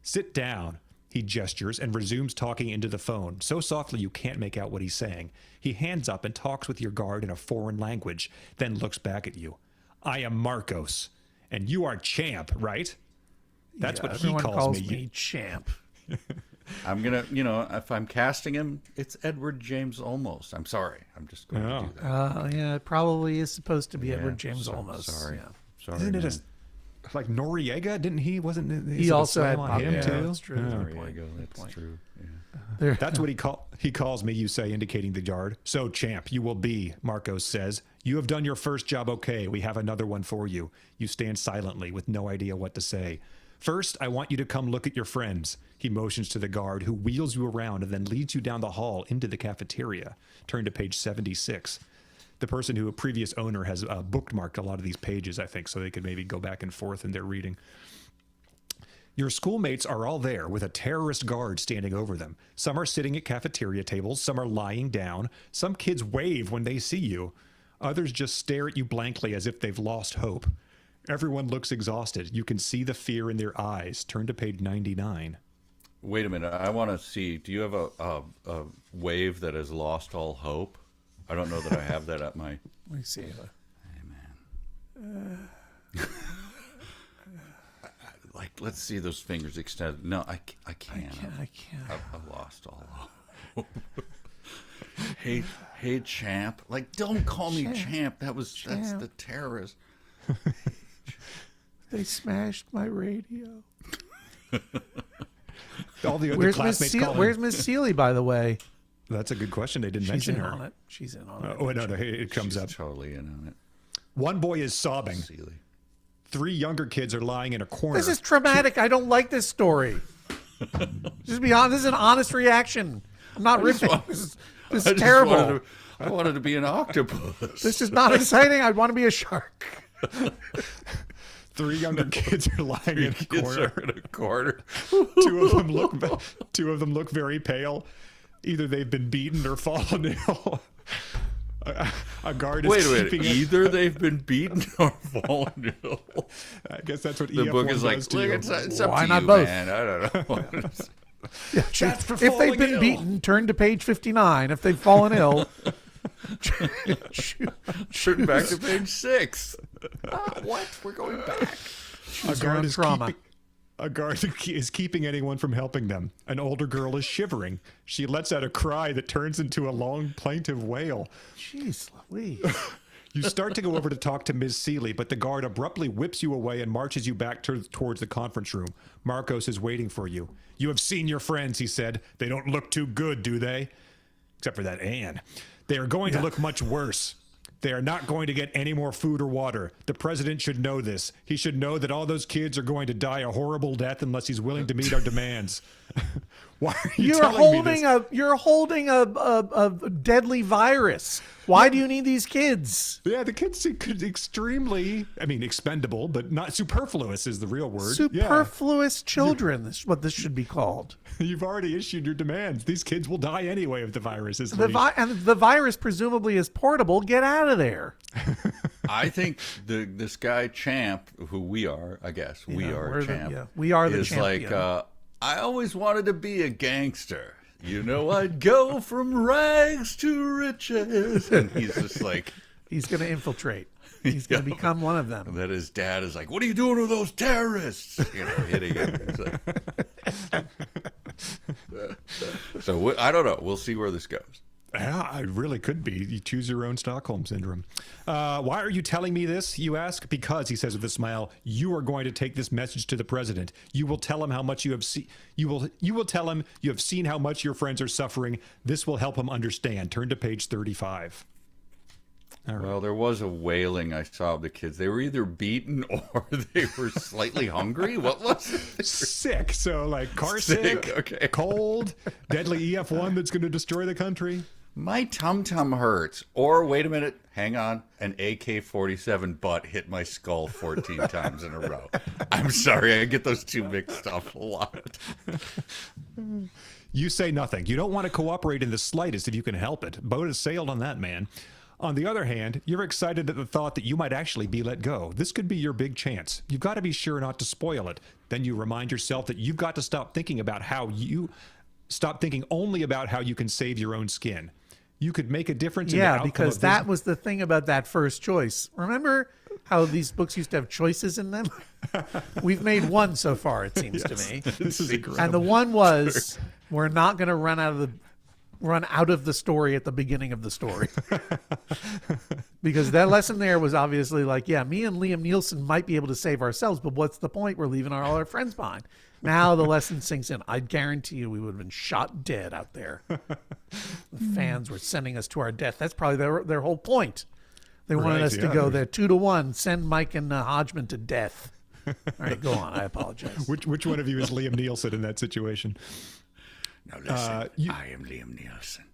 Sit down, he gestures and resumes talking into the phone, so softly you can't make out what he's saying. He hands up and talks with your guard in a foreign language, then looks back at you. I am Marcos, and you are champ, right? That's what he calls me. Champ. I'm gonna, if I'm casting him, it's Edward James Olmos. I'm sorry. I'm just going to do that. Yeah, it probably is supposed to be Edward James Olmos. Sorry. Yeah. Sorry. Isn't it like Noriega? Didn't he? Wasn't he also had on him too? That's true. Noriega, that's true. Yeah. That's what he calls me, you say, indicating the guard. So, champ, you will be, Marcos says. You have done your first job okay. We have another one for you. You stand silently with no idea what to say. First, I want you to come look at your friends. He motions to the guard, who wheels you around and then leads you down the hall into the cafeteria. Turn to page 76. The person who, a previous owner, has bookmarked a lot of these pages, I think, so they could maybe go back and forth in their reading. Your schoolmates are all there with a terrorist guard standing over them. Some are sitting at cafeteria tables, some are lying down. Some kids wave when they see you. Others just stare at you blankly as if they've lost hope. Everyone looks exhausted. You can see the fear in their eyes. Turn to page 99. Wait a minute. I want to see. Do you have a wave that has lost all hope? I don't know that I have that at my. Let me see. Hey, man. Like, let's see those fingers extended. No, I can't. I can't. I've lost all hope. Hey, champ. Like, don't call me champ. That's the terrorist. They smashed my radio. All the other classmates calling. Where's Miss Seeley, by the way? That's a good question. They didn't She's mention in her. on it. She's in on it. Oh, no, it comes She's up. totally in on it. One boy is sobbing. Seeley. 3 younger kids are lying in a corner. This is traumatic. I don't like this story. Just be honest. This is an honest reaction. I'm not riffing. This is terrible. I wanted to be an octopus. This is not exciting. I want to be a shark. 3 younger kids are lying in a corner. In a corner. Two of them look very pale. Either they've been beaten or fallen ill. A guard is keeping it. Either they've been beaten or fallen ill. I guess that's what The EF1 book is like, does to look, you. it's up Why to not you, both? man. I don't know. If they've been beaten, turn to page 59. If they've fallen ill, Turn back to page 6. What? We're going back. A guard is trauma. A guard is keeping anyone from helping them. An older girl is shivering. She lets out a cry that turns into a long plaintive wail. Jeez Louise. You start to go over to talk to Ms. Seeley, but the guard abruptly whips you away and marches you back towards the conference room. Marcos is waiting for you. You have seen your friends, he said. They don't look too good, do they? Except for that Anne. They are going to look much worse. They are not going to get any more food or water. The president should know this. He should know that all those kids are going to die a horrible death unless he's willing to meet our demands. Why are you telling me this? You're holding a deadly virus. Why do you need these kids? Yeah, the kids could extremely, expendable, but not superfluous is the real word. Superfluous children is what this should be called. You've already issued your demands. These kids will die anyway if the virus is and the virus presumably is portable. Get out of there. I think this guy Champ, who we are, I guess we are Champ. We are the is champion. like I always wanted to be a gangster. You know, I'd go from rags to riches. And he's just like... He's going to infiltrate. He's going to become one of them. And then his dad is like, what are you doing with those terrorists? You know, hitting him. So I don't know. We'll see where this goes. Yeah, it really could be. You choose your own Stockholm syndrome. Why are you telling me this, you ask? Because, he says with a smile, you are going to take this message to the president. You will tell him how much you have seen. You will tell him you have seen how much your friends are suffering. This will help him understand. Turn to page 35. Right. Well, there was a wailing I saw of the kids. They were either beaten or they were slightly hungry. What was it? Sick. So, like, car sick, okay. Cold, deadly EF1 that's going to destroy the country. My tum-tum hurts. Or, wait a minute, hang on, an AK-47 butt hit my skull 14 times in a row. I'm sorry, I get those two mixed up a lot. You say nothing. You don't want to cooperate in the slightest if you can help it. Boat has sailed on that, man. On the other hand, you're excited at the thought that you might actually be let go. This could be your big chance. You've got to be sure not to spoil it. Then you remind yourself that you've got to stop thinking only about how you can save your own skin. You could make a difference in the outcome because of that was the thing about that first choice. Remember how these books used to have choices in them? We've made one so far, it seems to me. This is incredible. And the one was, we're not going to run out of the story at the beginning of the story. Because that lesson there was obviously like, yeah, me and Liam Neeson might be able to save ourselves, but what's the point? We're leaving all our friends behind. Now the lesson sinks in. I guarantee you we would have been shot dead out there. The fans were sending us to our death. That's probably their whole point. They wanted us to go there 2-1, send Mike and Hodgman to death. All right, go on. I apologize. Which one of you is Liam Neeson in that situation? Now listen, I am Liam Neeson.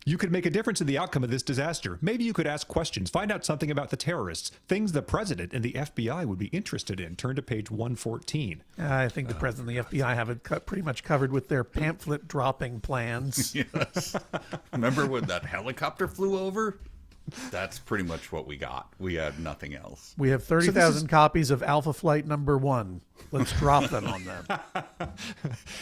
You could make a difference in the outcome of this disaster. Maybe you could ask questions, find out something about the terrorists, things the president and the FBI would be interested in. Turn to page 114. I think the president and the FBI have it pretty much covered with their pamphlet dropping plans. Yes. Remember when that helicopter flew over? That's pretty much what we got. We had nothing else. We have 30,000 copies of Alpha Flight number 1. Let's drop them on them.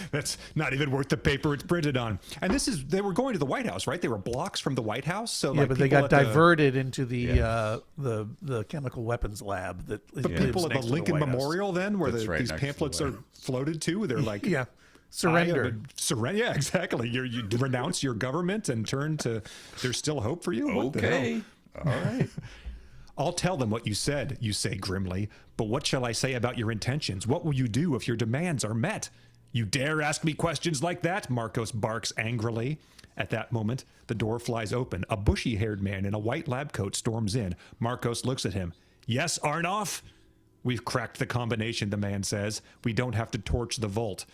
That's not even worth the paper it's printed on. And they were going to the White House, right? They were blocks from the White House. So yeah, but they got diverted into the chemical weapons lab. The people at the Lincoln Memorial then, where these pamphlets are floated to, they're like... Yeah. Surrender. Surrender. Yeah, exactly. You renounce your government and turn to, there's still hope for you. Okay. All right. I'll tell them what you said, you say grimly, but what shall I say about your intentions? What will you do if your demands are met? You dare ask me questions like that? Marcos barks angrily. At that moment, the door flies open. A bushy-haired man in a white lab coat storms in. Marcos looks at him. Yes, Arnoff? We've cracked the combination, the man says. We don't have to torch the vault.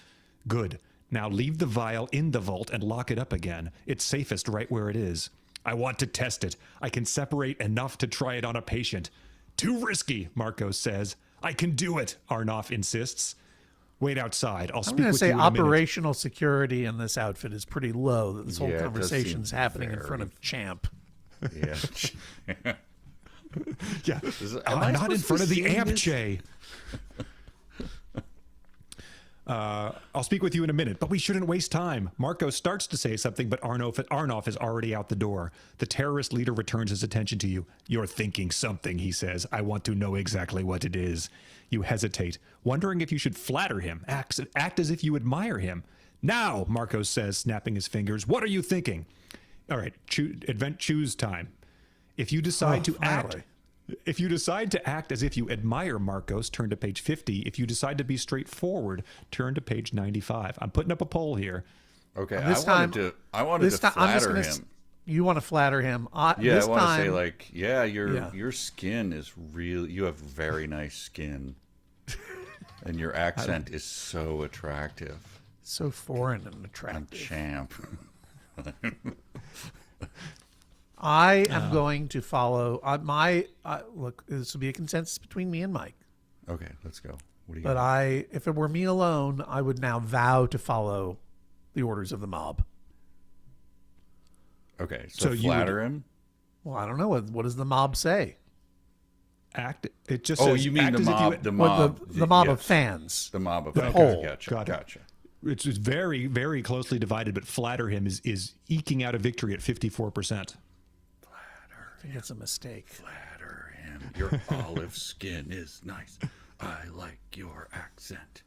Good. Now leave the vial in the vault and lock it up again. It's safest right where it is. I want to test it. I can separate enough to try it on a patient. Too risky, Marcos says. I can do it, Arnoff insists. Wait outside. I'll speak with you in a minute. I'm going to say operational security in this outfit is pretty low. This whole conversation's happening in front of Champ. Yeah. Yeah. Not in front of the amp, Jay. I'll speak with you in a minute, but we shouldn't waste time. Marco starts to say something, but Arnoff is already out the door. The terrorist leader returns his attention to you. You're thinking something, he says. I want to know exactly what it is. You hesitate, wondering if you should flatter him, act as if you admire him. Now, Marco says, snapping his fingers, what are you thinking? All right, choose time. If you decide to act... If you decide to act as if you admire Marcos, turn to page 50. If you decide to be straightforward, turn to page 95. I'm putting up a poll here. Okay, I wanted to flatter him. You want to flatter him? I want to say like, your skin is real. You have very nice skin, and your accent is so attractive. So foreign and attractive. I'm champ. I am going to follow look. This will be a consensus between me and Mike. Okay, let's go. What do you? But if it were me alone, I would now vow to follow the orders of the mob. Okay, so flatter him. Well, I don't know what does the mob say. Act. It just. Oh, says, you mean the mob? The mob of fans. The mob of fans. Poll. Gotcha. It's very, very closely divided, but flatter him is eking out a victory at 54%. I think it's a mistake. Flatter him. Your olive skin is nice. I like your accent.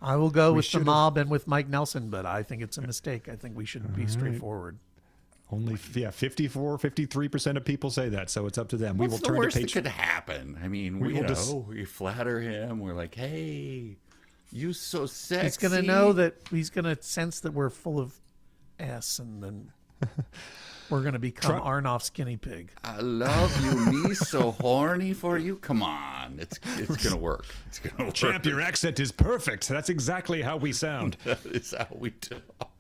I will go with the mob and with Mike Nelson, but I think it's a mistake. I think we should be straightforward. Only 53% of people say that, so it's up to them. What's the worst that could happen? I mean, we flatter him. We're like, hey, you so sexy. He's going to know that he's going to sense that we're full of S, and then we're going to become Arnoff's guinea pig. I love you, me so horny for you. Come on, it's going to work. It's going to work. Champ, your accent is perfect. That's exactly how we sound. That is how we talk.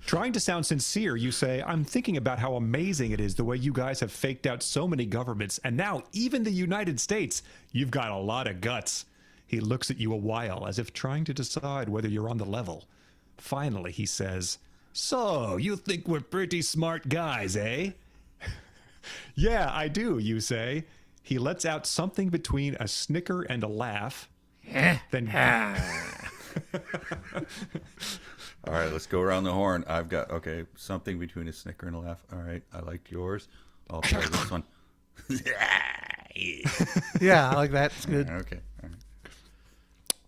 Trying to sound sincere, you say, I'm thinking about how amazing it is the way you guys have faked out so many governments, and now even the United States. You've got a lot of guts. He looks at you a while, as if trying to decide whether you're on the level. Finally, he says, so, you think we're pretty smart guys, eh? Yeah, I do, you say. He lets out something between a snicker and a laugh. Then... All right, let's go around the horn. I've got, something between a snicker and a laugh. All right, I liked yours. I'll try this one. Yeah, I like that. It's good. Okay. All right.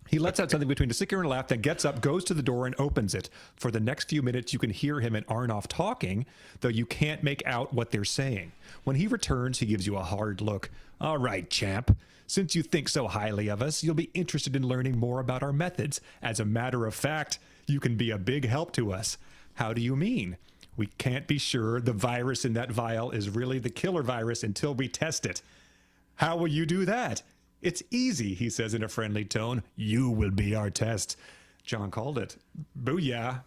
He lets out something between a snicker and a laugh, then gets up, goes to the door, and opens it. For the next few minutes, you can hear him and Arnoff talking, though you can't make out what they're saying. When he returns, he gives you a hard look. All right, champ. Since you think so highly of us, you'll be interested in learning more about our methods. As a matter of fact, you can be a big help to us. How do you mean? We can't be sure the virus in that vial is really the killer virus until we test it. How will you do that? It's easy, he says in a friendly tone. You will be our test. John called it. Booyah.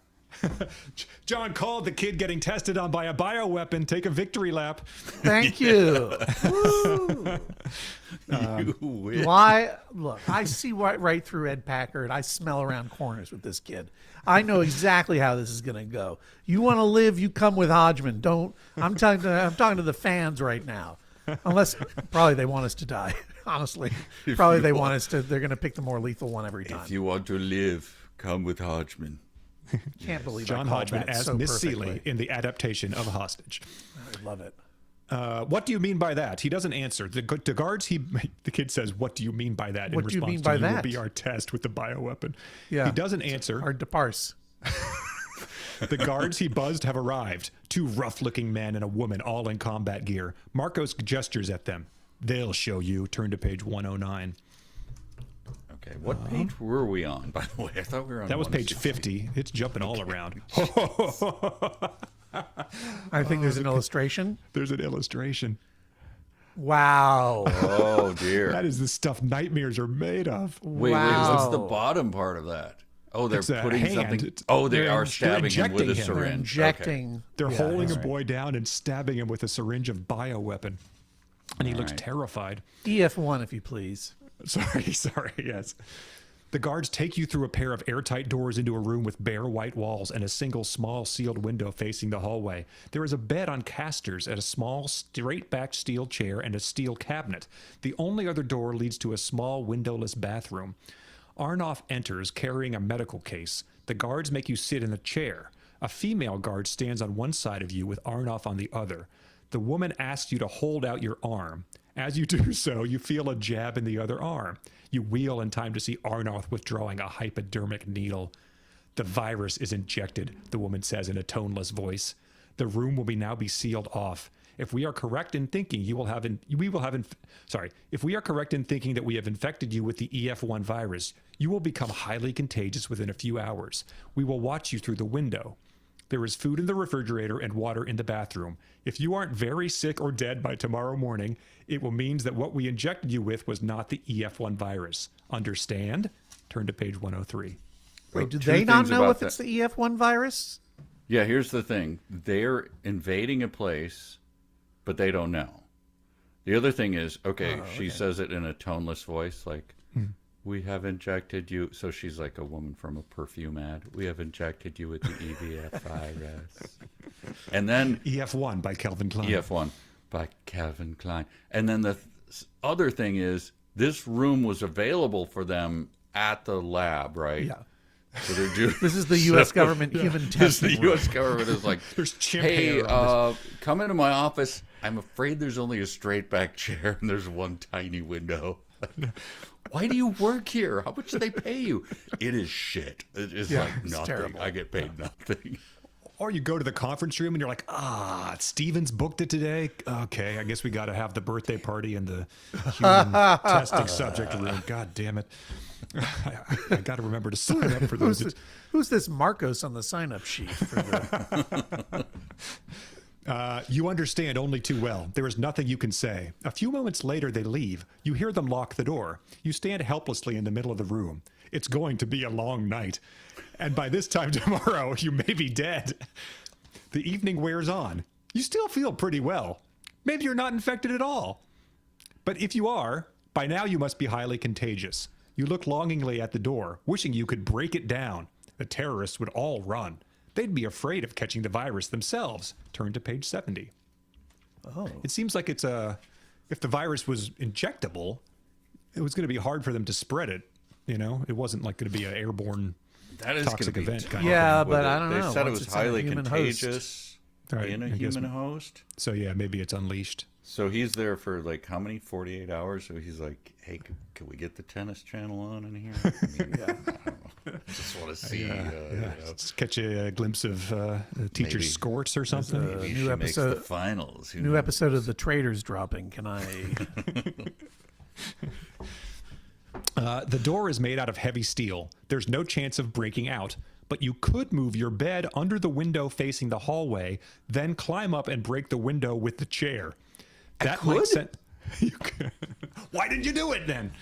John called the kid getting tested on by a bioweapon. Take a victory lap. Thank you. You win. Why? Look, I see right through Ed Packard. I smell around corners with this kid. I know exactly how this is going to go. You want to live, you come with Hodgman. Don't. I'm talking to the fans right now. Unless probably they want us to die. Honestly, probably they want us to. They're going to pick the more lethal one every time. If you want to live, come with Hodgman. Can't believe John Hodgman as so Miss Seeley in the adaptation of Hostage. I love it. What do you mean by that? He doesn't answer. The guards, the kid says, what do you mean by that? What do you mean by that? Will be our test with the bioweapon. Yeah. He doesn't answer. Hard to parse. The guards he buzzed have arrived. Two rough-looking men and a woman, all in combat gear. Marcos gestures at them. They'll show you. Turn to page 109. Okay, what page were we on, by the way? I thought we were on That was page 50. It's jumping all around. I think there's an illustration. There's an illustration. Wow. Oh, dear. That is the stuff nightmares are made of. Wait, what's the bottom part of that? Oh, they're putting something. Oh, they are stabbing him with a syringe. They're injecting. They're holding a boy down and stabbing him with a syringe of bioweapon. And he looks terrified. EF1, if you please. Sorry, yes. The guards take you through a pair of airtight doors into a room with bare white walls and a single small sealed window facing the hallway. There is a bed on casters and a small straight-backed steel chair and a steel cabinet. The only other door leads to a small windowless bathroom. Arnoff enters carrying a medical case. The guards make you sit in a chair. A female guard stands on one side of you with Arnoff on the other. The woman asks you to hold out your arm. As you do so, you feel a jab in the other arm. You wheel in time to see Arnoff withdrawing a hypodermic needle. The virus is injected, the woman says in a toneless voice. The room will now be sealed off. If we are correct in thinking if we are correct in thinking that we have infected you with the EF1 virus, you will become highly contagious within a few hours. We will watch you through the window. There is food in the refrigerator and water in the bathroom. If you aren't very sick or dead by tomorrow morning, it will mean that what we injected you with was not the EF1 virus. Understand? Turn to page 103. Wait, do they not know if it's the EF1 virus? Yeah, here's the thing. They're invading a place, but they don't know. The other thing is, she says it in a toneless voice, like, we have injected you. So she's like a woman from a perfume ad. We have injected you with the EVF virus. And then EF1 by Calvin Klein. EF1 by Calvin Klein. And then the other thing is, this room was available for them at the lab, right? Yeah. So they're doing, This is the U.S. government human testing. The U.S. government is like, There's hey, champagne around come into my office. I'm afraid there's only a straight back chair and there's one tiny window. Why do you work here? How much do they pay you? It is shit. It's like it's nothing. terrible. I get paid nothing. Or you go to the conference room and you're like, Steven's booked it today. Okay, I guess we got to have the birthday party in the human testing subject room. God damn it. I got to remember to sign up for those. Who's this Marcos on the sign-up sheet? For the... You understand only too well. There is nothing you can say. A few moments later, they leave. You hear them lock the door. You stand helplessly in the middle of the room. It's going to be a long night. And by this time tomorrow, you may be dead. The evening wears on. You still feel pretty well. Maybe you're not infected at all. But if you are, by now you must be highly contagious. You look longingly at the door, wishing you could break it down. The terrorists would all run. They'd be afraid of catching the virus themselves. Turn to page 70. Oh. It seems like if the virus was injectable, it was going to be hard for them to spread it. You know, it wasn't like going to be an airborne toxic event. Kind of but I don't know. They said Once it was it's in a highly human contagious Right, in a I guess- human host. So yeah, maybe it's unleashed. So he's there for like how many? 48 hours. So he's like, "Hey, could we get the tennis channel on in here? I mean, I don't know. I just want to see. You know, Just catch a glimpse of the teacher's Maybe. skirts or something. maybe new she makes the episode- finals. Who New knows? episode of The Traders dropping. Can I... The door is made out of heavy steel. There's no chance of breaking out, but you could move your bed under the window facing the hallway, then climb up and break the window with the chair. That might could? You could. Why didn't you do it then?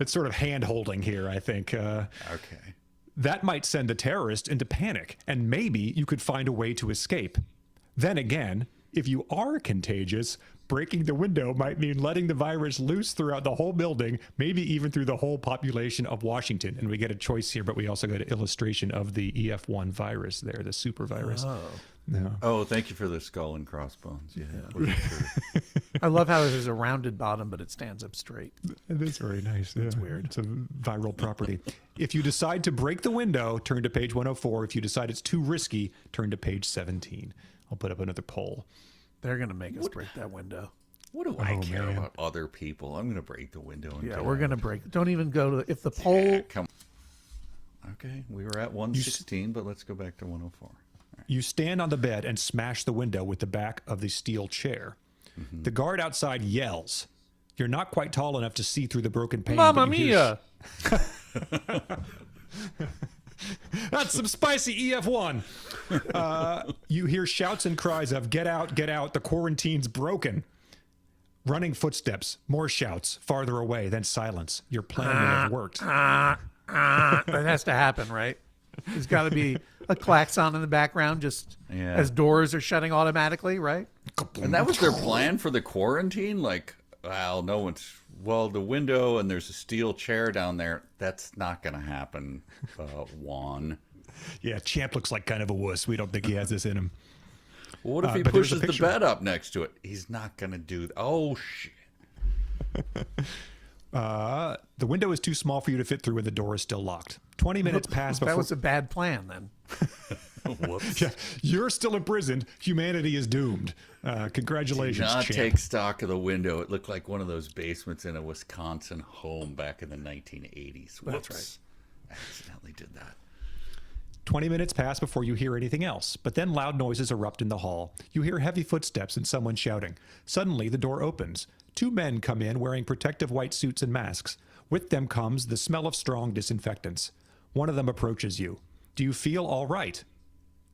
It's sort of hand-holding here, I think. Okay. That might send the terrorist into panic, and maybe you could find a way to escape. Then again, if you are contagious, breaking the window might mean letting the virus loose throughout the whole building, maybe even through the whole population of Washington. And we get a choice here, but we also get an illustration of the EF1 virus there, the super virus. Oh. Yeah. Oh, thank you for the skull and crossbones. Yeah. wasn't sure. I love how there's a rounded bottom, but it stands up straight. It is very nice. It's weird. It's a viral property. If you decide to break the window, turn to page 104. If you decide it's too risky, turn to page 17. I'll put up another poll. They're going to make us break that window. What do I care man. about other people? I'm going to break the window. And Yeah, get we're out. going to break. Don't even go to... If the poll... Come. Okay, we were at 116, but let's go back to 104. You stand on the bed and smash the window with the back of the steel chair. The guard outside yells. You're not quite tall enough to see through the broken pane. Mamma but you hear mia! That's some spicy EF1. You hear shouts and cries of, get out, the quarantine's broken. Running footsteps, more shouts, farther away, then silence. Your plan may have worked. That has to happen, right? There's got to be a klaxon in the background just Yeah. as doors are shutting automatically, right? And that was their plan for the quarantine? Like, well, no one's... Well, the window and there's a steel chair down there. That's not going to happen, Juan. Yeah, Champ looks like kind of a wuss. We don't think he has this in him. Well, what if he but there's a pushes the picture. bed up next to it? He's not going to do that. Oh, shit. The window is too small for you to fit through and the door is still locked. 20 minutes pass before... That was a bad plan then. Whoops. Yeah, you're still imprisoned. Humanity is doomed. Congratulations, Not champ. take stock of the window. It looked like one of those basements in a Wisconsin home back in the 1980s. Whoops. That's right. I accidentally did that. 20 minutes pass before you hear anything else, but then loud noises erupt in the hall. You hear heavy footsteps and someone shouting. Suddenly, the door opens. 2 men come in wearing protective white suits and masks. With them comes the smell of strong disinfectants. One of them approaches you. Do you feel all right?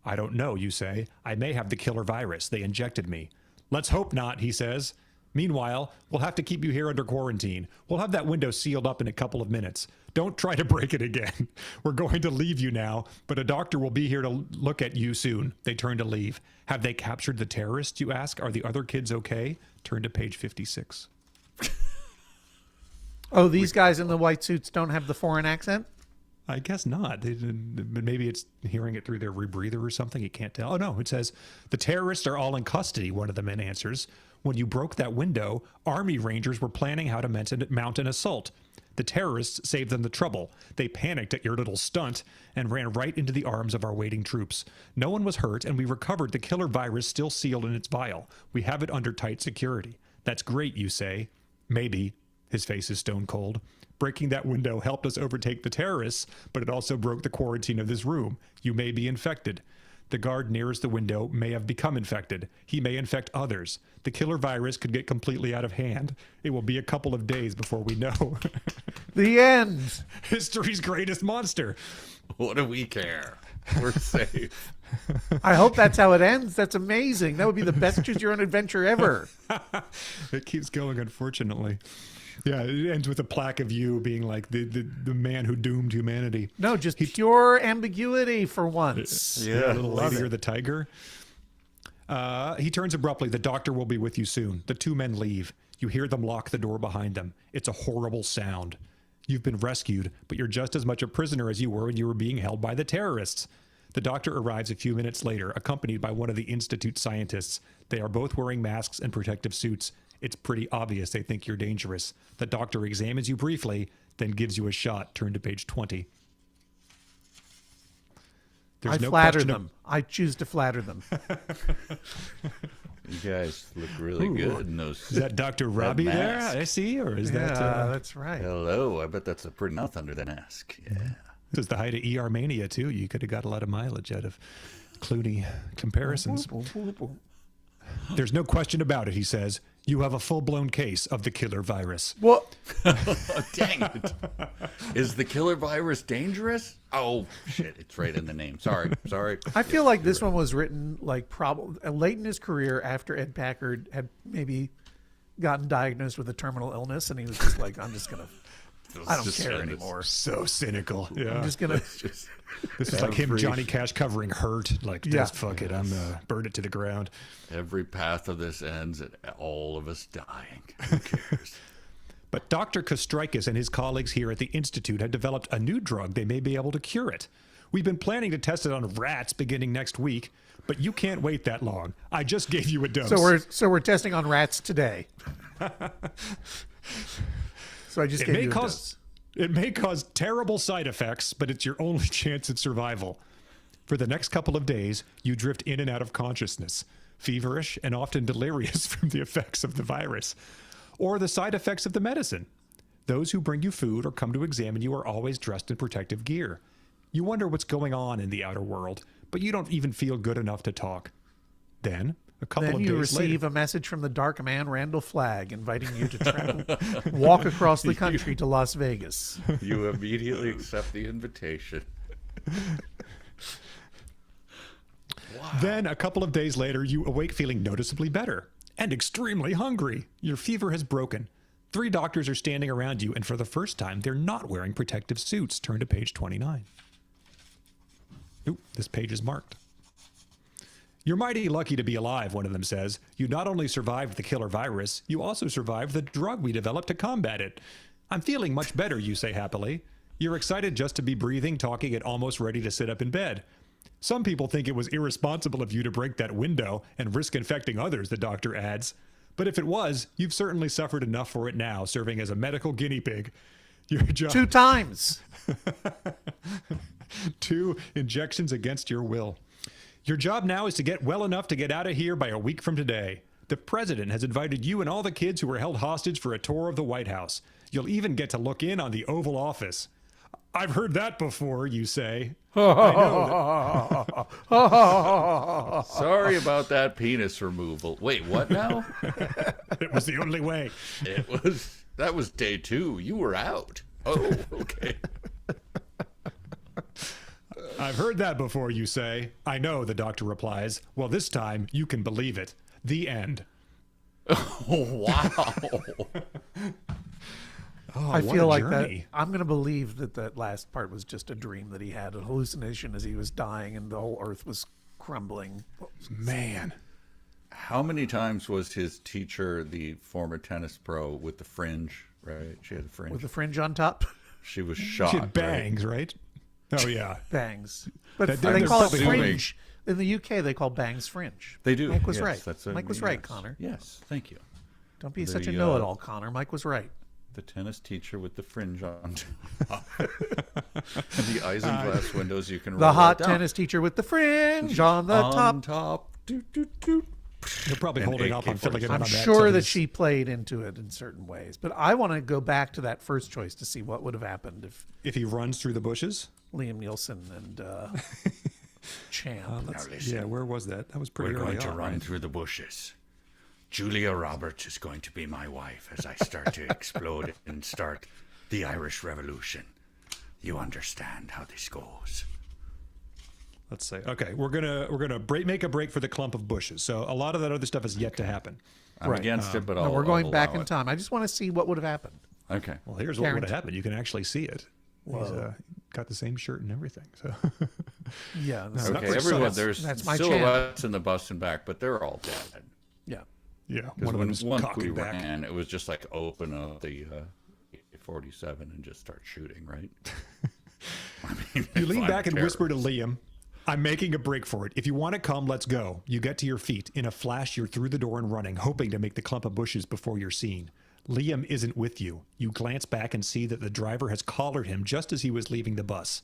I don't know, you say. I may have the killer virus. They injected me. Let's hope not, he says. Meanwhile, we'll have to keep you here under quarantine. We'll have that window sealed up in a couple of minutes. Don't try to break it again. We're going to leave you now, but a doctor will be here to look at you soon. They turn to leave. Have they captured the terrorists, you ask? Are the other kids okay? Turn to page 56. Oh, these guys in the white suits don't have the foreign accent? I guess not. Maybe it's hearing it through their rebreather or something. You can't tell. Oh, no. It says, the terrorists are all in custody, one of the men answers. When you broke that window, Army Rangers were planning how to mount an assault. The terrorists saved them the trouble. They panicked at your little stunt and ran right into the arms of our waiting troops. No one was hurt, and we recovered the killer virus still sealed in its vial. We have it under tight security. That's great, you say. Maybe. His face is stone cold. Breaking that window helped us overtake the terrorists, but it also broke the quarantine of this room. You may be infected. The guard nearest the window may have become infected. He may infect others. The killer virus could get completely out of hand. It will be a couple of days before we know. The end. History's greatest monster. What do we care? We're safe. I hope that's how it ends. That's amazing. That would be the best choose your own adventure ever. It keeps going, unfortunately. Yeah, it ends with a plaque of you being like the man who doomed humanity. No, just pure ambiguity for once. Yeah, little lady it. or the tiger. He turns abruptly. The doctor will be with you soon. The 2 men leave. You hear them lock the door behind them. It's a horrible sound. You've been rescued, but you're just as much a prisoner as you were when you were being held by the terrorists. The doctor arrives a few minutes later, accompanied by one of the Institute scientists. They are both wearing masks and protective suits. It's pretty obvious they think you're dangerous. The doctor examines you briefly, then gives you a shot. Turn to page 20. I flatter them. I choose to flatter them. You guys look really good in those. Is that Dr. Robbie there? mask. I see. Or is that... that's right. Hello. I bet that's a pretty mouth under the mask. Yeah. This is the height of ER mania, too. You could have got a lot of mileage out of Clooney comparisons. There's no question about it, he says. You have a full-blown case of the killer virus. Well, Dang it. Is the killer virus dangerous? Oh, shit. It's right in the name. Sorry. I feel like this one was written like probably late in his career after Ed Packard had maybe gotten diagnosed with a terminal illness, and he was just like, I'm just going to, I don't care anymore. So cynical. Yeah. I'm just going to. This is like him, Johnny Cash, covering Hurt. Like, just fuck it. I'm burn it to the ground. Every path of this ends at all of us dying. Who cares? But Dr. Kostrikis and his colleagues here at the Institute have developed a new drug. They may be able to cure it. We've been planning to test it on rats beginning next week, but you can't wait that long. I just gave you a dose. So we're testing on rats today. So I just gave you a dose. It may cause terrible side effects, but it's your only chance at survival. For the next couple of days, you drift in and out of consciousness, feverish and often delirious from the effects of the virus, or the side effects of the medicine. Those who bring you food or come to examine you are always dressed in protective gear. You wonder what's going on in the outer world, but you don't even feel good enough to talk. Then, a couple of days later, you receive a message from the dark man, Randall Flagg, inviting you to travel, walk across the country to Las Vegas. You immediately accept the invitation. Wow. Then, a couple of days later, you awake feeling noticeably better and extremely hungry. Your fever has broken. 3 doctors are standing around you, and for the first time, they're not wearing protective suits. Turn to page 29. Ooh, this page is marked. You're mighty lucky to be alive, one of them says. You not only survived the killer virus, you also survived the drug we developed to combat it. I'm feeling much better, you say happily. You're excited just to be breathing, talking, and almost ready to sit up in bed. Some people think it was irresponsible of you to break that window and risk infecting others, the doctor adds. But if it was, you've certainly suffered enough for it now, serving as a medical guinea pig. Your job 2 times. 2 injections against your will. Your job now is to get well enough to get out of here by a week from today. The president has invited you and all the kids who were held hostage for a tour of the White House. You'll even get to look in on the Oval Office. I've heard that before, you say. I know Sorry about that penis removal. Wait, what now? it was the only way. That was day 2. You were out. Oh, okay. I've heard that before, you say. I know, the doctor replies. Well, this time you can believe it. The end. Oh, wow. Oh, I what feel a like that. journey. I'm going to believe that last part was just a dream that he had, a hallucination as he was dying and the whole earth was crumbling. Man. How many times was his teacher the former tennis pro with the fringe, right? She had a fringe. With the fringe on top? She was shot. She had bangs, right? Oh, yeah. Bangs. But That- they they're call it probably fringe. In the UK, they call bangs fringe. They do. Mike was yes, right. that's Mike was right, yes. Connor. Yes, thank you. Don't be The, such a know-it-all, Connor. Mike was right. The tennis teacher with the fringe on top. And the isinglass windows you can roll The hot down. tennis teacher with the fringe on the on top. top. Doot, doot, doot. They're probably And holding up on filling it in I'm on that. sure till that he's- she played into it in certain ways. But I want to go back to that first choice to see what would have happened if If he runs through the bushes. Liam Nielsen and Champ. Now listen, Yeah, where was that? That was pretty we're early going to on, run right? through the bushes. Julia Roberts is going to be my wife as I start to explode and start the Irish Revolution. You understand how this goes. Let's say. Okay, we're gonna make a break for the clump of bushes. So a lot of that other stuff is yet to happen. I'm against it, but No, I'll we're going I'll back allow in it. time. I just want to see what would have happened. Okay. Well, here's what would have Guaranteed. happened. You can actually see it. He's got the same shirt and everything. So Yeah. not Okay, for everyone, science. there's That's my silhouettes in the bus and back, but they're all dead. Yeah. yeah, Because one of when them's once cocking we back. ran, it was just like open up the 47 and just start shooting, right? I mean, You if lean I'm back a and whisper to terrorist. Liam, I'm making a break for it. If you want to come, let's go. You get to your feet. In a flash, you're through the door and running, hoping to make the clump of bushes before you're seen. Liam isn't with you. You glance back and see that the driver has collared him just as he was leaving the bus.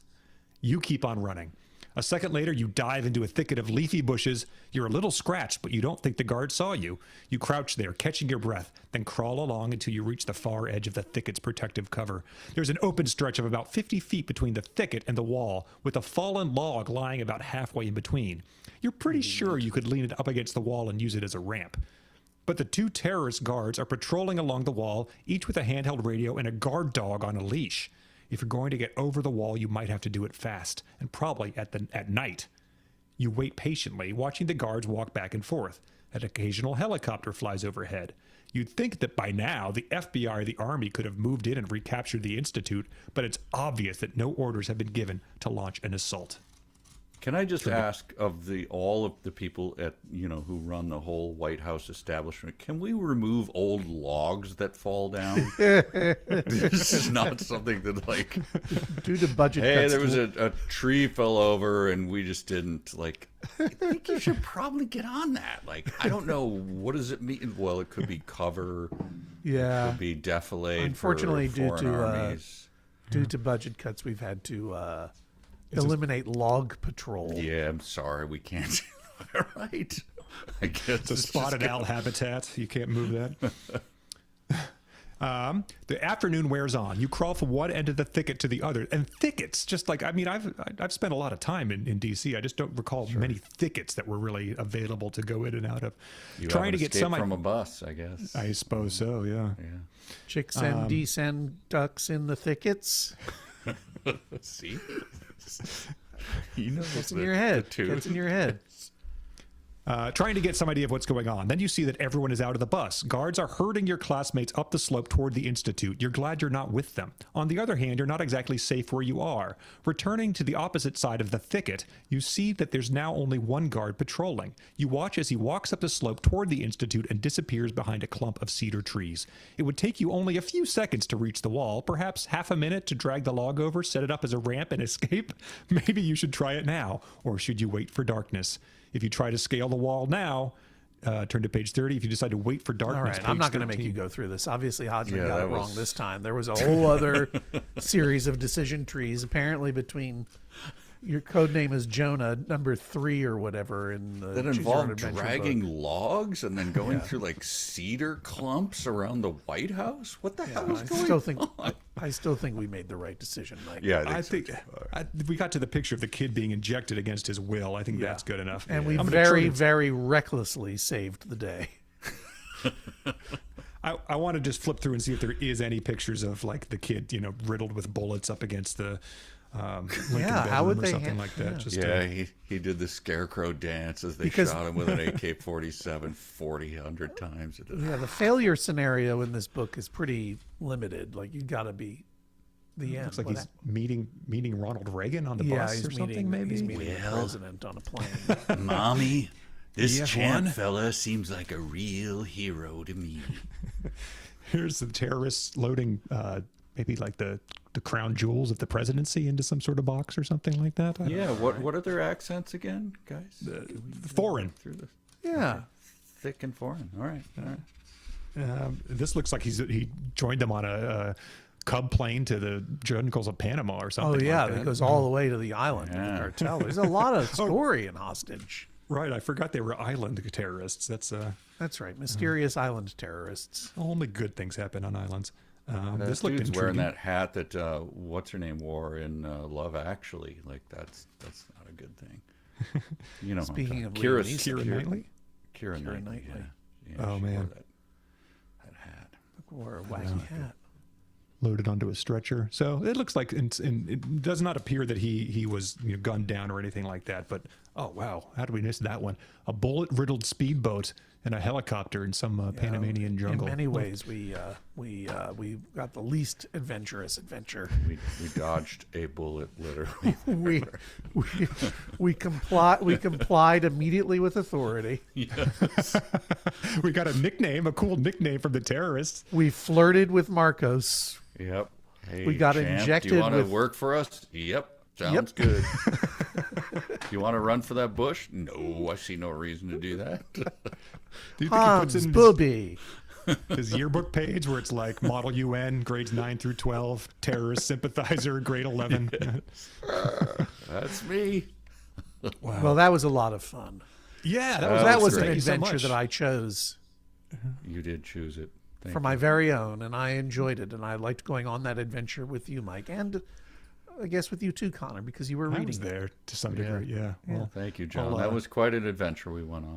You keep on running. A second later, you dive into a thicket of leafy bushes. You're a little scratched, but you don't think the guard saw you. You crouch there, catching your breath, then crawl along until you reach the far edge of the thicket's protective cover. There's an open stretch of about 50 feet between the thicket and the wall, with a fallen log lying about halfway in between. You're pretty sure you could lean it up against the wall and use it as a ramp. But the 2 terrorist guards are patrolling along the wall, each with a handheld radio and a guard dog on a leash. If you're going to get over the wall, you might have to do it fast, and probably at night. You wait patiently, watching the guards walk back and forth. An occasional helicopter flies overhead. You'd think that by now, the FBI or the Army could have moved in and recaptured the Institute, but it's obvious that no orders have been given to launch an assault. Can I just ask of all of the people at who run the whole White House establishment, can we remove old logs that fall down? This is not something that Due to budget hey, cuts. there was a tree fell over and we just didn't I think you should probably get on that. I don't know, what does it mean? Well, it could be cover. Yeah. It could be defilade. Unfortunately, for due foreign to armies. due to budget cuts, we've had to eliminate log patrol. Yeah, I'm sorry, we can't do that, right? I guess It's a spotted owl habitat. You can't move that. The afternoon wears on. You crawl from one end of the thicket to the other. And thickets, just I've spent a lot of time in D.C. I just don't recall many thickets that were really available to go in and out of. You Trying to haven't get escaped some... from a bus, I guess. I suppose so, yeah. Yeah. Chicks and geese and ducks in the thickets. See? You know Gets in your head. too. Gets in your head. Trying to get some idea of what's going on. Then you see that everyone is out of the bus. Guards are herding your classmates up the slope toward the Institute. You're glad you're not with them. On the other hand, you're not exactly safe where you are. Returning to the opposite side of the thicket, you see that there's now only one guard patrolling. You watch as he walks up the slope toward the Institute and disappears behind a clump of cedar trees. It would take you only a few seconds to reach the wall, perhaps half a minute to drag the log over, set it up as a ramp, and escape. Maybe you should try it now, or should you wait for darkness? If you try to scale the wall now, turn to page 30. If you decide to wait for darkness, All right, page I'm not going to 13. make you go through this. Obviously, Hodgman Yeah, got it that wrong was- this time. There was a whole other series of decision trees, apparently between your code name is Jonah, number 3 or whatever. In the That Choose Your Own involved Adventure dragging book. logs and then going through like cedar clumps around the White House. What the hell is I going still think on? I still think we made the right decision, Mike. Yeah, I think we got to the picture of the kid being injected against his will. I think that's good enough. And we I'm gonna very, turn it- very recklessly saved the day. I want to just flip through and see if there is any pictures of like the kid, riddled with bullets up against the Lincoln Yeah, how bedroom would or they something ha- like that. yeah. Just Yeah, he did the scarecrow dance as they Because- shot him with an AK-47 100 times. Yeah, the failure scenario in this book is pretty limited. Like, you got to be the end. looks like What he's meeting Ronald Reagan on the yeah, bus he's or something. meeting, Maybe he's meeting the Well. president on a plane. Mommy, this EF1? champ fella seems like a real hero to me. Here's the terrorists loading maybe like the crown jewels of the presidency into some sort of box or something like that. I don't Yeah, know. what are their accents again, guys? Foreign. Through this Yeah. thick and foreign. All right. This looks like he joined them on a Cub plane to the jungles of Panama or Oh, something. yeah, like that that. goes all the way to the island of the Yeah. cartel. There's a lot of story in Hostage. Right, I forgot they were island terrorists. That's That's right. Mysterious island terrorists. only good things happen on islands. This This looked dude's wearing intriguing. that hat that what's her name wore in Love Actually. Like that's not a good thing. You know, Speaking of Kira, Liam Neeson. Keira Knightley. Kira Knightley. Knightley. Yeah, Oh, she wore man. that hat. Wore a wacky hat. Loaded onto a stretcher. So it looks like, and it does not appear that he was gunned down or anything like that. But oh wow, how did we miss that one? A bullet-riddled speedboat and a helicopter in some Panamanian jungle. In many ways, we got the least adventurous adventure. We dodged a bullet literally. we complied immediately with authority. We got a cool nickname from the terrorists. We flirted with Marcos. Yep. Hey, We got champ, injected Do you want to with- work for us? Yep. Sounds good. You want to run for that bush? No, I see no reason to do that. Do you think he puts Hans in Booby. his yearbook page where it's like Model UN, grades 9 through 12, terrorist sympathizer, grade 11? That's me. Well, that was a lot of fun. Yeah, That was an Thank you so adventure much. that I chose You did choose it. Thank for my very own, and I enjoyed it, and I liked going on that adventure with you, Mike, and I guess with you too, Connor, because you were I reading was it. there to some degree. Yeah. Well, Thank you, John. Well, That was quite an adventure we went on.